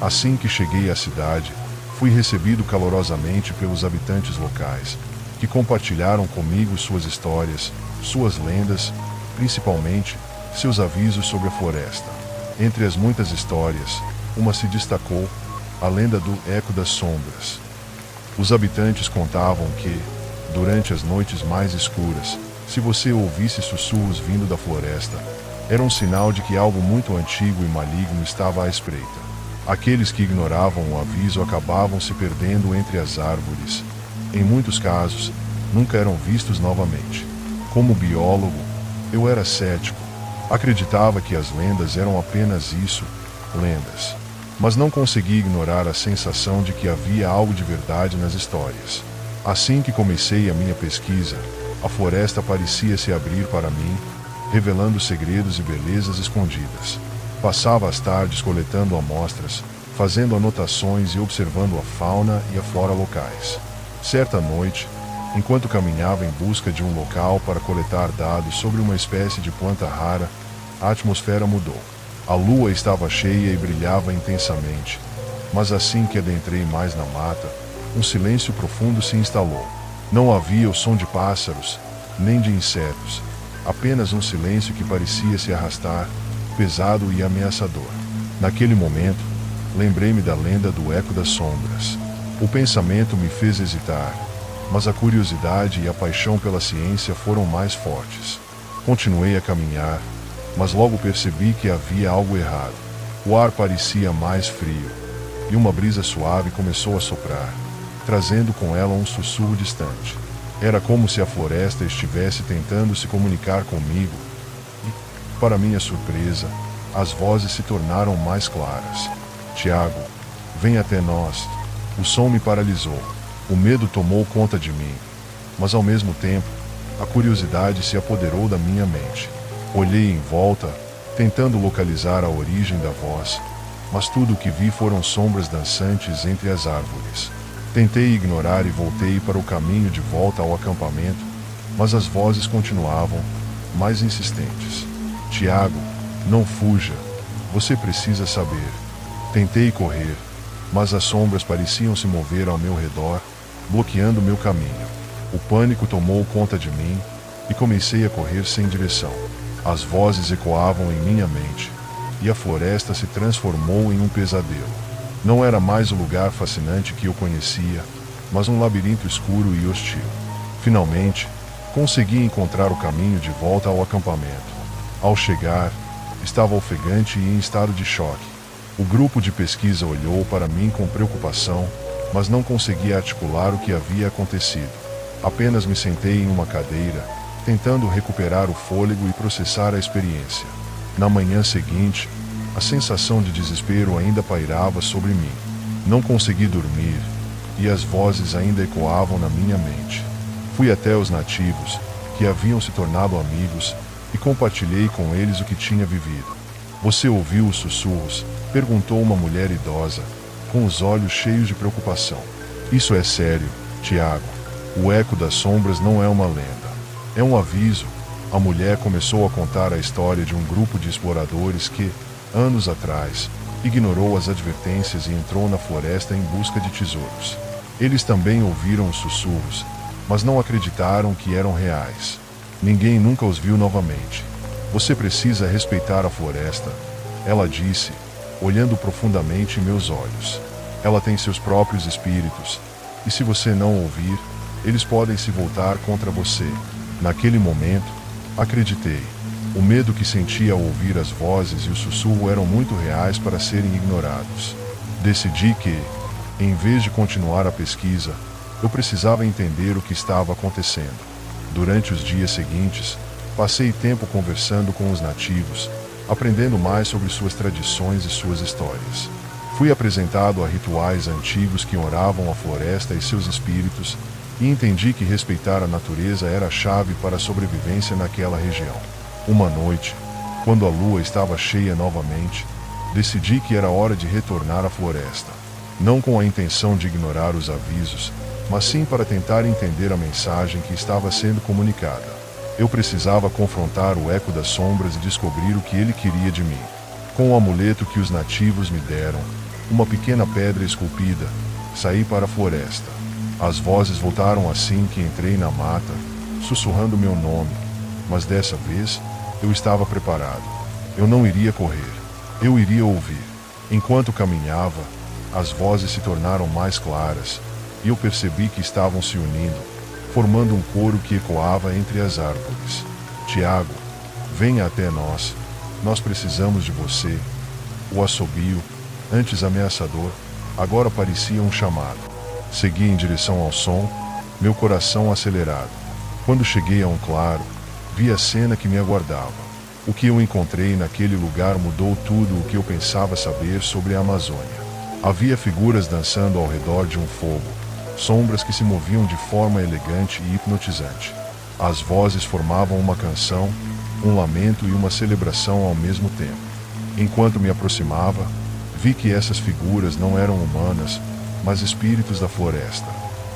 Assim que cheguei à cidade, fui recebido calorosamente pelos habitantes locais, que compartilharam comigo suas histórias, suas lendas, principalmente seus avisos sobre a floresta. Entre as muitas histórias, uma se destacou, a lenda do Eco das Sombras. Os habitantes contavam que, durante as noites mais escuras, se você ouvisse sussurros vindo da floresta, era um sinal de que algo muito antigo e maligno estava à espreita. Aqueles que ignoravam o aviso acabavam se perdendo entre as árvores. Em muitos casos, nunca eram vistos novamente. Como biólogo, eu era cético. Acreditava que as lendas eram apenas isso, lendas. Mas não consegui ignorar a sensação de que havia algo de verdade nas histórias. Assim que comecei a minha pesquisa, A floresta parecia se abrir para mim, revelando segredos e belezas escondidas. Passava as tardes coletando amostras, fazendo anotações e observando a fauna e a flora locais. Certa noite, enquanto caminhava em busca de um local para coletar dados sobre uma espécie de planta rara, a atmosfera mudou. A lua estava cheia e brilhava intensamente, mas assim que adentrei mais na mata, um silêncio profundo se instalou. Não havia o som de pássaros, nem de insetos, apenas um silêncio que parecia se arrastar, pesado e ameaçador. Naquele momento, lembrei-me da lenda do eco das sombras. O pensamento me fez hesitar, mas a curiosidade e a paixão pela ciência foram mais fortes. Continuei a caminhar, mas logo percebi que havia algo errado. O ar parecia mais frio, e uma brisa suave começou a soprar, trazendo com ela um sussurro distante. Era como se a floresta estivesse tentando se comunicar comigo, e, para minha surpresa, as vozes se tornaram mais claras. Tiago, vem até nós. O som me paralisou. O medo tomou conta de mim, mas ao mesmo tempo, a curiosidade se apoderou da minha mente. Olhei em volta, tentando localizar a origem da voz, mas tudo o que vi foram sombras dançantes entre as árvores. Tentei ignorar e voltei para o caminho de volta ao acampamento, mas as vozes continuavam, mais insistentes. Tiago, não fuja. Você precisa saber. Tentei correr, mas as sombras pareciam se mover ao meu redor, bloqueando meu caminho. O pânico tomou conta de mim e comecei a correr sem direção. As vozes ecoavam em minha mente, e a floresta se transformou em um pesadelo. Não era mais o lugar fascinante que eu conhecia, mas um labirinto escuro e hostil. Finalmente, consegui encontrar o caminho de volta ao acampamento. Ao chegar, estava ofegante e em estado de choque. O grupo de pesquisa olhou para mim com preocupação, mas não conseguia articular o que havia acontecido. Apenas me sentei em uma cadeira, tentando recuperar o fôlego e processar a experiência. Na manhã seguinte, a sensação de desespero ainda pairava sobre mim. Não consegui dormir, e as vozes ainda ecoavam na minha mente. Fui até os nativos, que haviam se tornado amigos, e compartilhei com eles o que tinha vivido. Você ouviu os sussurros? Perguntou uma mulher idosa, com os olhos cheios de preocupação. Isso é sério, Tiago. O eco das sombras não é uma lenda. É um aviso. A mulher começou a contar a história de um grupo de exploradores que, anos atrás, ignorou as advertências e entrou na floresta em busca de tesouros. Eles também ouviram os sussurros, mas não acreditaram que eram reais. Ninguém nunca os viu novamente. Você precisa respeitar a floresta, ela disse, olhando profundamente em meus olhos. Ela tem seus próprios espíritos, e se você não ouvir, eles podem se voltar contra você. Naquele momento, acreditei. O medo que sentia ao ouvir as vozes e o sussurro eram muito reais para serem ignorados. Decidi que, em vez de continuar a pesquisa, eu precisava entender o que estava acontecendo. Durante os dias seguintes, passei tempo conversando com os nativos, aprendendo mais sobre suas tradições e suas histórias. Fui apresentado a rituais antigos que honravam a floresta e seus espíritos, e entendi que respeitar a natureza era a chave para a sobrevivência naquela região. Uma noite, quando a lua estava cheia novamente, decidi que era hora de retornar à floresta. Não com a intenção de ignorar os avisos, mas sim para tentar entender a mensagem que estava sendo comunicada. Eu precisava confrontar o eco das sombras e descobrir o que ele queria de mim. Com o amuleto que os nativos me deram, uma pequena pedra esculpida, saí para a floresta. As vozes voltaram assim que entrei na mata, sussurrando meu nome, mas dessa vez eu estava preparado. Eu não iria correr, eu iria ouvir. Enquanto caminhava, as vozes se tornaram mais claras, e eu percebi que estavam se unindo, formando um coro que ecoava entre as árvores. Tiago, venha até nós, nós precisamos de você. O assobio, antes ameaçador, agora parecia um chamado. Segui em direção ao som, meu coração acelerado. Quando cheguei a um claro, vi a cena que me aguardava. O que eu encontrei naquele lugar mudou tudo o que eu pensava saber sobre a Amazônia. Havia figuras dançando ao redor de um fogo, sombras que se moviam de forma elegante e hipnotizante. As vozes formavam uma canção, um lamento e uma celebração ao mesmo tempo. Enquanto me aproximava, vi que essas figuras não eram humanas, mas espíritos da floresta.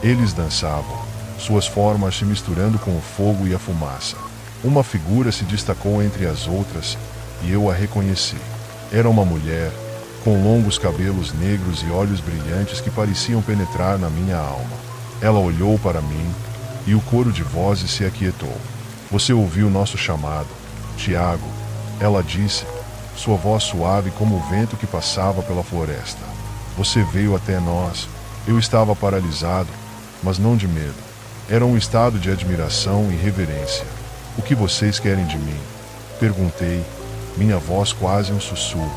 Eles dançavam, suas formas se misturando com o fogo e a fumaça. Uma figura se destacou entre as outras, e eu a reconheci. Era uma mulher, com longos cabelos negros e olhos brilhantes que pareciam penetrar na minha alma. Ela olhou para mim, e o coro de vozes se aquietou. Você ouviu nosso chamado, Tiago, ela disse, sua voz suave como o vento que passava pela floresta. Você veio até nós. Eu estava paralisado, mas não de medo. Era um estado de admiração e reverência. O que vocês querem de mim? Perguntei, minha voz quase um sussurro.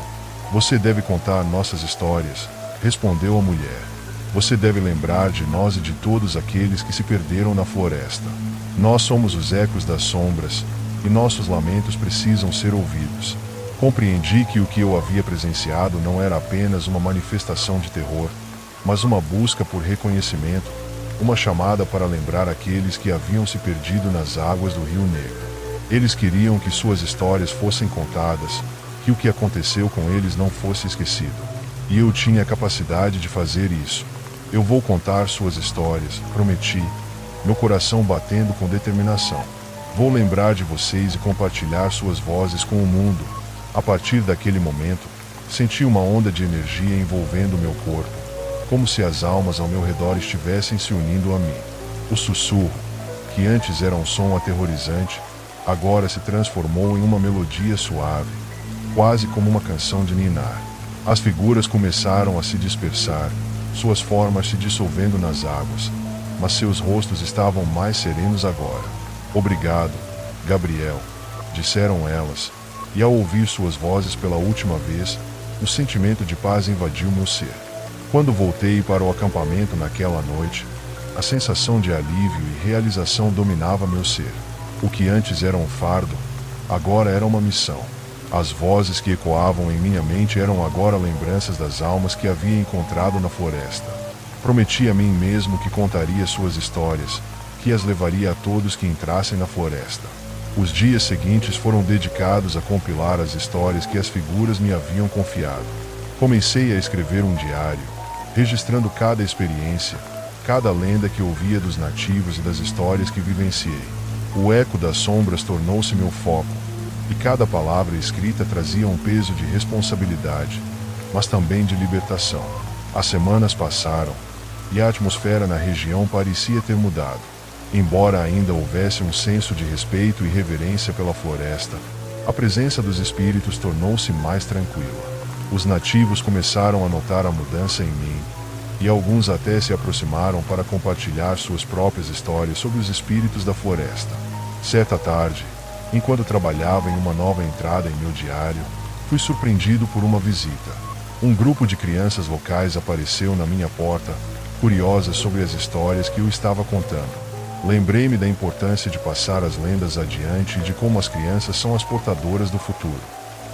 Você deve contar nossas histórias, respondeu a mulher. Você deve lembrar de nós e de todos aqueles que se perderam na floresta. Nós somos os ecos das sombras, e nossos lamentos precisam ser ouvidos. Compreendi que o que eu havia presenciado não era apenas uma manifestação de terror, mas uma busca por reconhecimento, uma chamada para lembrar aqueles que haviam se perdido nas águas do Rio Negro. Eles queriam que suas histórias fossem contadas, que o que aconteceu com eles não fosse esquecido. E eu tinha a capacidade de fazer isso. Eu vou contar suas histórias, prometi, meu coração batendo com determinação. Vou lembrar de vocês e compartilhar suas vozes com o mundo. A partir daquele momento, senti uma onda de energia envolvendo meu corpo, como se as almas ao meu redor estivessem se unindo a mim. O sussurro, que antes era um som aterrorizante, agora se transformou em uma melodia suave, quase como uma canção de ninar. As figuras começaram a se dispersar, suas formas se dissolvendo nas águas, mas seus rostos estavam mais serenos agora. Obrigado, Gabriel, disseram elas, e ao ouvir suas vozes pela última vez, o sentimento de paz invadiu meu ser. Quando voltei para o acampamento naquela noite, a sensação de alívio e realização dominava meu ser. O que antes era um fardo, agora era uma missão. As vozes que ecoavam em minha mente eram agora lembranças das almas que havia encontrado na floresta. Prometi a mim mesmo que contaria suas histórias, que as levaria a todos que entrassem na floresta. Os dias seguintes foram dedicados a compilar as histórias que as figuras me haviam confiado. Comecei a escrever um diário, registrando cada experiência, cada lenda que ouvia dos nativos e das histórias que vivenciei. O eco das sombras tornou-se meu foco, e cada palavra escrita trazia um peso de responsabilidade, mas também de libertação. As semanas passaram, e a atmosfera na região parecia ter mudado. Embora ainda houvesse um senso de respeito e reverência pela floresta, a presença dos espíritos tornou-se mais tranquila. Os nativos começaram a notar a mudança em mim, e alguns até se aproximaram para compartilhar suas próprias histórias sobre os espíritos da floresta. Certa tarde, enquanto trabalhava em uma nova entrada em meu diário, fui surpreendido por uma visita. Um grupo de crianças locais apareceu na minha porta, curiosas sobre as histórias que eu estava contando. Lembrei-me da importância de passar as lendas adiante e de como as crianças são as portadoras do futuro.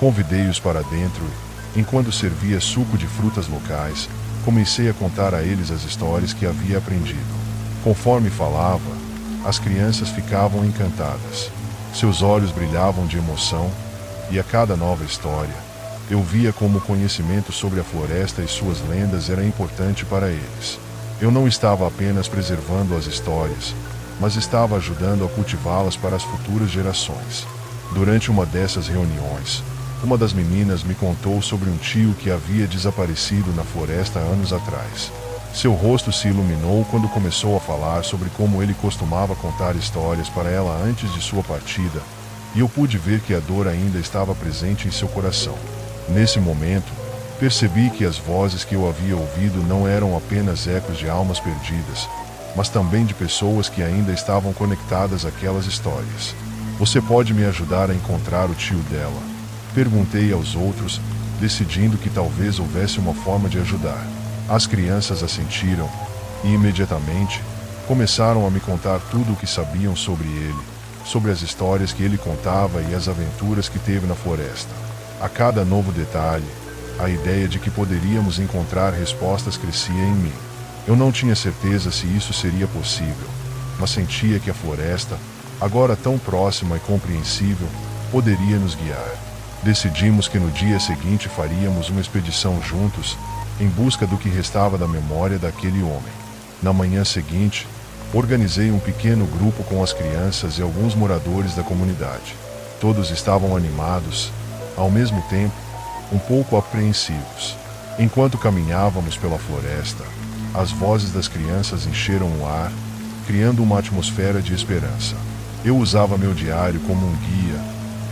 Convidei-os para dentro e, enquanto servia suco de frutas locais, comecei a contar a eles as histórias que havia aprendido. Conforme falava, as crianças ficavam encantadas. Seus olhos brilhavam de emoção, e a cada nova história, eu via como o conhecimento sobre a floresta e suas lendas era importante para eles. Eu não estava apenas preservando as histórias, mas estava ajudando a cultivá-las para as futuras gerações. Durante uma dessas reuniões, uma das meninas me contou sobre um tio que havia desaparecido na floresta anos atrás. Seu rosto se iluminou quando começou a falar sobre como ele costumava contar histórias para ela antes de sua partida, e eu pude ver que a dor ainda estava presente em seu coração. Nesse momento, percebi que as vozes que eu havia ouvido não eram apenas ecos de almas perdidas, mas também de pessoas que ainda estavam conectadas àquelas histórias. Você pode me ajudar a encontrar o tio dela? Perguntei aos outros, decidindo que talvez houvesse uma forma de ajudar. As crianças assentiram, e imediatamente, começaram a me contar tudo o que sabiam sobre ele, sobre as histórias que ele contava e as aventuras que teve na floresta. A cada novo detalhe, a ideia de que poderíamos encontrar respostas crescia em mim. Eu não tinha certeza se isso seria possível, mas sentia que a floresta, agora tão próxima e compreensível, poderia nos guiar. Decidimos que no dia seguinte faríamos uma expedição juntos, em busca do que restava da memória daquele homem. Na manhã seguinte, organizei um pequeno grupo com as crianças e alguns moradores da comunidade. Todos estavam animados, ao mesmo tempo, um pouco apreensivos. Enquanto caminhávamos pela floresta, as vozes das crianças encheram o ar, criando uma atmosfera de esperança. Eu usava meu diário como um guia,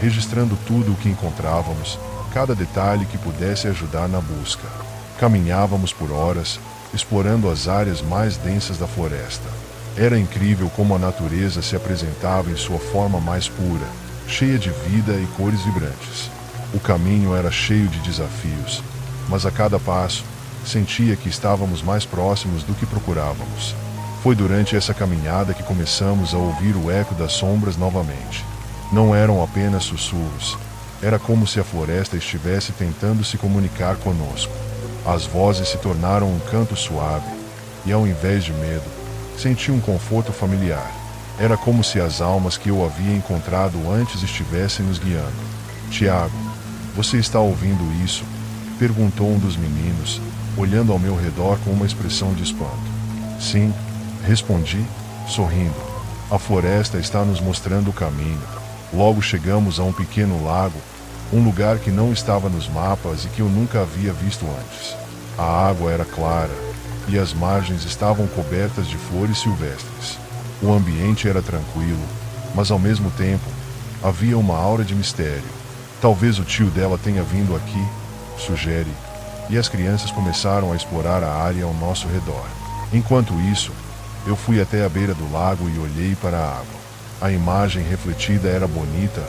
registrando tudo o que encontrávamos, cada detalhe que pudesse ajudar na busca. Caminhávamos por horas, explorando as áreas mais densas da floresta. Era incrível como a natureza se apresentava em sua forma mais pura, cheia de vida e cores vibrantes. O caminho era cheio de desafios, mas a cada passo, sentia que estávamos mais próximos do que procurávamos. Foi durante essa caminhada que começamos a ouvir o eco das sombras novamente. Não eram apenas sussurros, era como se a floresta estivesse tentando se comunicar conosco. As vozes se tornaram um canto suave, e ao invés de medo, senti um conforto familiar. Era como se as almas que eu havia encontrado antes estivessem nos guiando. Tiago, você está ouvindo isso? Perguntou um dos meninos, olhando ao meu redor com uma expressão de espanto. Sim, respondi, sorrindo. A floresta está nos mostrando o caminho. Logo chegamos a um pequeno lago, um lugar que não estava nos mapas e que eu nunca havia visto antes. A água era clara, e as margens estavam cobertas de flores silvestres. O ambiente era tranquilo, mas ao mesmo tempo, havia uma aura de mistério. Talvez o tio dela tenha vindo aqui, sugere, e as crianças começaram a explorar a área ao nosso redor. Enquanto isso, eu fui até a beira do lago e olhei para a água. A imagem refletida era bonita,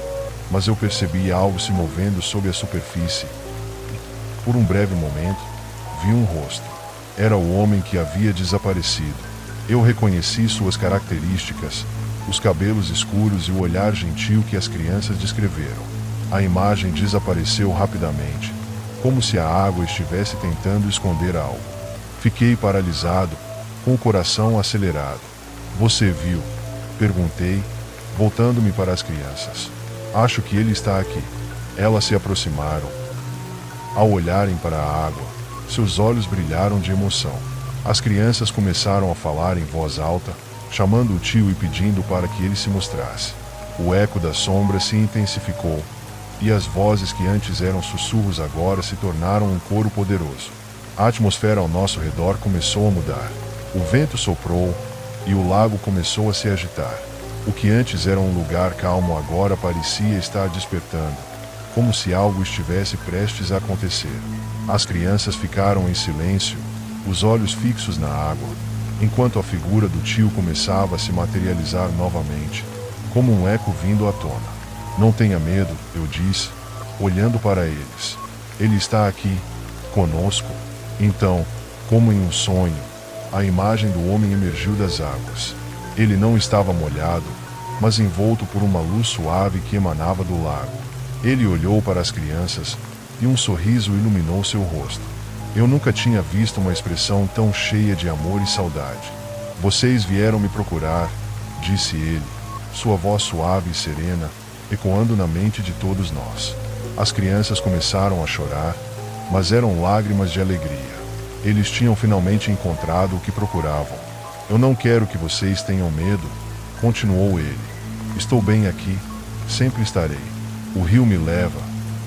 mas eu percebi algo se movendo sob a superfície. Por um breve momento, vi um rosto. Era o homem que havia desaparecido. Eu reconheci suas características, os cabelos escuros e o olhar gentil que as crianças descreveram. A imagem desapareceu rapidamente, como se a água estivesse tentando esconder algo. Fiquei paralisado, com o coração acelerado. Você viu? Perguntei, voltando-me para as crianças. Acho que ele está aqui. Elas se aproximaram. Ao olharem para a água, seus olhos brilharam de emoção. As crianças começaram a falar em voz alta, chamando o tio e pedindo para que ele se mostrasse. O eco das sombras se intensificou, e as vozes que antes eram sussurros agora se tornaram um coro poderoso. A atmosfera ao nosso redor começou a mudar. O vento soprou, e o lago começou a se agitar. O que antes era um lugar calmo agora parecia estar despertando, como se algo estivesse prestes a acontecer. As crianças ficaram em silêncio, os olhos fixos na água, enquanto a figura do tio começava a se materializar novamente, como um eco vindo à tona. Não tenha medo, eu disse, olhando para eles. Ele está aqui, conosco. Então, como em um sonho, a imagem do homem emergiu das águas. Ele não estava molhado, mas envolto por uma luz suave que emanava do lago. Ele olhou para as crianças, e um sorriso iluminou seu rosto. Eu nunca tinha visto uma expressão tão cheia de amor e saudade. Vocês vieram me procurar, disse ele, sua voz suave e serena, ecoando na mente de todos nós. As crianças começaram a chorar, mas eram lágrimas de alegria. Eles tinham finalmente encontrado o que procuravam. Eu não quero que vocês tenham medo, continuou ele. Estou bem aqui, sempre estarei. O rio me leva,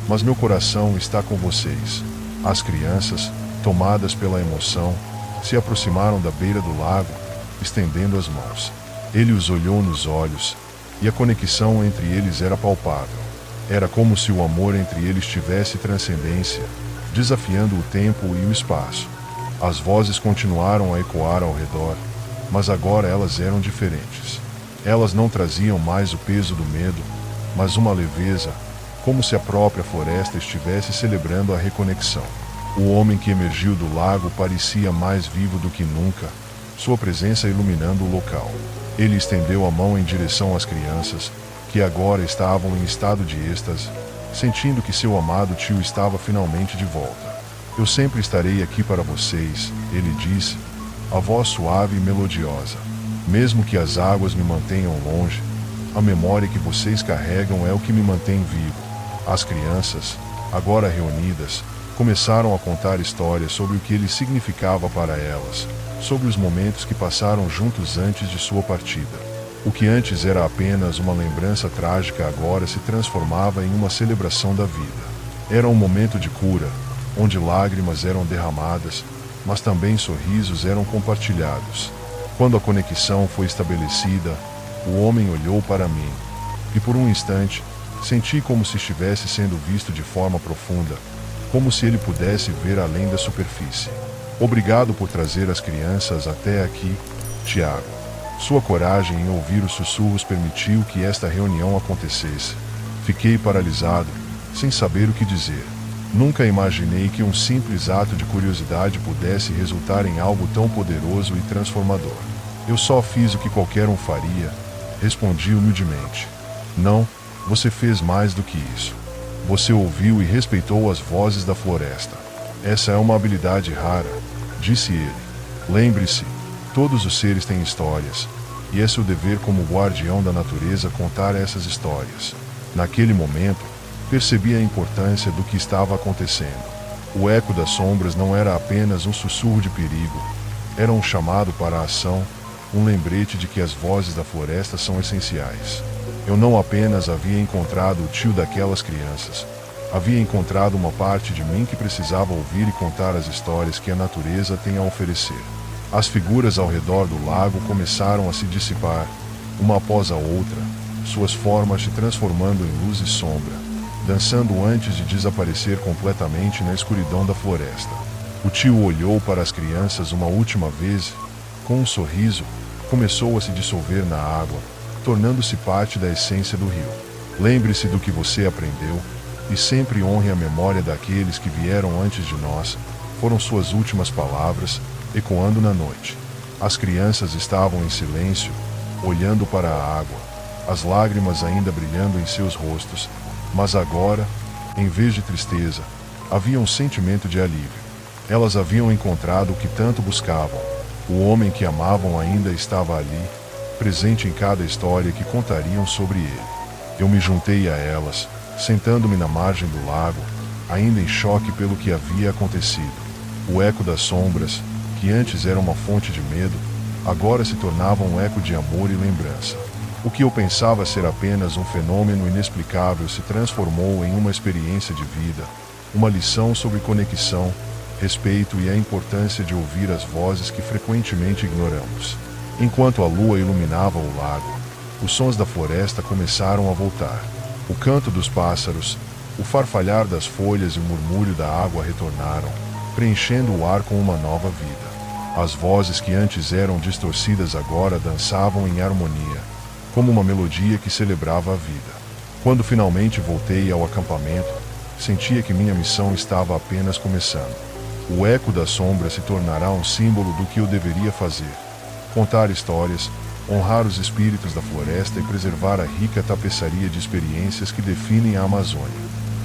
mas meu coração está com vocês. As crianças, tomadas pela emoção, se aproximaram da beira do lago, estendendo as mãos. Ele os olhou nos olhos, e a conexão entre eles era palpável. Era como se o amor entre eles tivesse transcendência, desafiando o tempo e o espaço. As vozes continuaram a ecoar ao redor, mas agora elas eram diferentes. Elas não traziam mais o peso do medo, mas uma leveza, como se a própria floresta estivesse celebrando a reconexão. O homem que emergiu do lago parecia mais vivo do que nunca, sua presença iluminando o local. Ele estendeu a mão em direção às crianças, que agora estavam em estado de êxtase, sentindo que seu amado tio estava finalmente de volta. Eu sempre estarei aqui para vocês, ele disse, a voz suave e melodiosa. Mesmo que as águas me mantenham longe, A memória que vocês carregam é o que me mantém vivo. As crianças, agora reunidas, começaram a contar histórias sobre o que ele significava para elas, sobre os momentos que passaram juntos antes de sua partida. O que antes era apenas uma lembrança trágica agora se transformava em uma celebração da vida. Era um momento de cura, onde lágrimas eram derramadas, mas também sorrisos eram compartilhados. Quando a conexão foi estabelecida, o homem olhou para mim, e por um instante, senti como se estivesse sendo visto de forma profunda, como se ele pudesse ver além da superfície. Obrigado por trazer as crianças até aqui, Tiago. Sua coragem em ouvir os sussurros permitiu que esta reunião acontecesse. Fiquei paralisado, sem saber o que dizer. Nunca imaginei que um simples ato de curiosidade pudesse resultar em algo tão poderoso e transformador. Eu só fiz o que qualquer um faria, respondi humildemente. Não, você fez mais do que isso. Você ouviu e respeitou as vozes da floresta. Essa é uma habilidade rara, disse ele. Lembre-se, todos os seres têm histórias, e é seu dever como guardião da natureza contar essas histórias. Naquele momento, percebi a importância do que estava acontecendo. O eco das sombras não era apenas um sussurro de perigo, era um chamado para a ação, um lembrete de que as vozes da floresta são essenciais. Eu não apenas havia encontrado o tio daquelas crianças, havia encontrado uma parte de mim que precisava ouvir e contar as histórias que a natureza tem a oferecer. As figuras ao redor do lago começaram a se dissipar, uma após a outra, suas formas se transformando em luz e sombra, dançando antes de desaparecer completamente na escuridão da floresta. O tio olhou para as crianças uma última vez, com um sorriso, começou a se dissolver na água, tornando-se parte da essência do rio. Lembre-se do que você aprendeu, e sempre honre a memória daqueles que vieram antes de nós, foram suas últimas palavras, ecoando na noite. As crianças estavam em silêncio, olhando para a água, as lágrimas ainda brilhando em seus rostos, mas agora, em vez de tristeza, havia um sentimento de alívio. Elas haviam encontrado o que tanto buscavam. O homem que amavam ainda estava ali, presente em cada história que contariam sobre ele. Eu me juntei a elas, sentando-me na margem do lago, ainda em choque pelo que havia acontecido. O eco das sombras, que antes era uma fonte de medo, agora se tornava um eco de amor e lembrança. O que eu pensava ser apenas um fenômeno inexplicável se transformou em uma experiência de vida, uma lição sobre conexão, respeito e a importância de ouvir as vozes que frequentemente ignoramos. Enquanto a lua iluminava o lago, os sons da floresta começaram a voltar. O canto dos pássaros, o farfalhar das folhas e o murmúrio da água retornaram, preenchendo o ar com uma nova vida. As vozes que antes eram distorcidas agora dançavam em harmonia, como uma melodia que celebrava a vida. Quando finalmente voltei ao acampamento, sentia que minha missão estava apenas começando. O eco da sombra se tornará um símbolo do que eu deveria fazer: contar histórias, honrar os espíritos da floresta e preservar a rica tapeçaria de experiências que definem a Amazônia.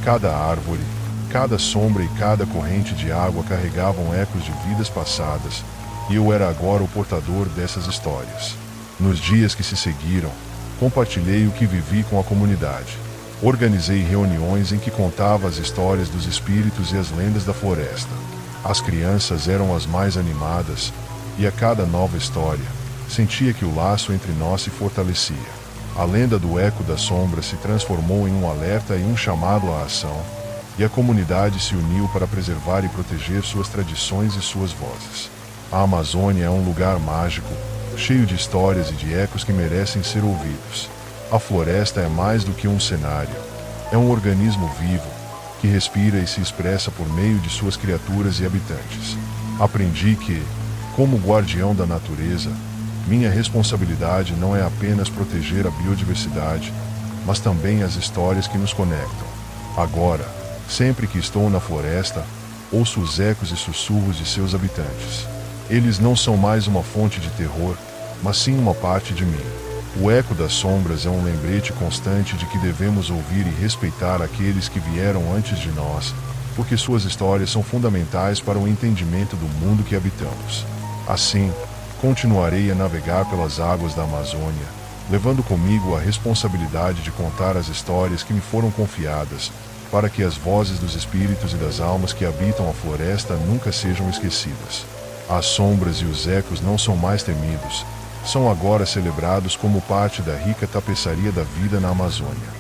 Cada árvore, cada sombra e cada corrente de água carregavam ecos de vidas passadas, e eu era agora o portador dessas histórias. Nos dias que se seguiram, compartilhei o que vivi com a comunidade. Organizei reuniões em que contava as histórias dos espíritos e as lendas da floresta. As crianças eram as mais animadas, e a cada nova história, sentia que o laço entre nós se fortalecia. A lenda do eco da sombra se transformou em um alerta e um chamado à ação, e a comunidade se uniu para preservar e proteger suas tradições e suas vozes. A Amazônia é um lugar mágico, cheio de histórias e de ecos que merecem ser ouvidos. A floresta é mais do que um cenário. É um organismo vivo, que respira e se expressa por meio de suas criaturas e habitantes. Aprendi que, como guardião da natureza, minha responsabilidade não é apenas proteger a biodiversidade, mas também as histórias que nos conectam. Agora, sempre que estou na floresta, ouço os ecos e sussurros de seus habitantes. Eles não são mais uma fonte de terror, mas sim uma parte de mim. O eco das sombras é um lembrete constante de que devemos ouvir e respeitar aqueles que vieram antes de nós, porque suas histórias são fundamentais para o entendimento do mundo que habitamos. Assim, continuarei a navegar pelas águas da Amazônia, levando comigo a responsabilidade de contar as histórias que me foram confiadas, para que as vozes dos espíritos e das almas que habitam a floresta nunca sejam esquecidas. As sombras e os ecos não são mais temidos, são agora celebrados como parte da rica tapeçaria da vida na Amazônia.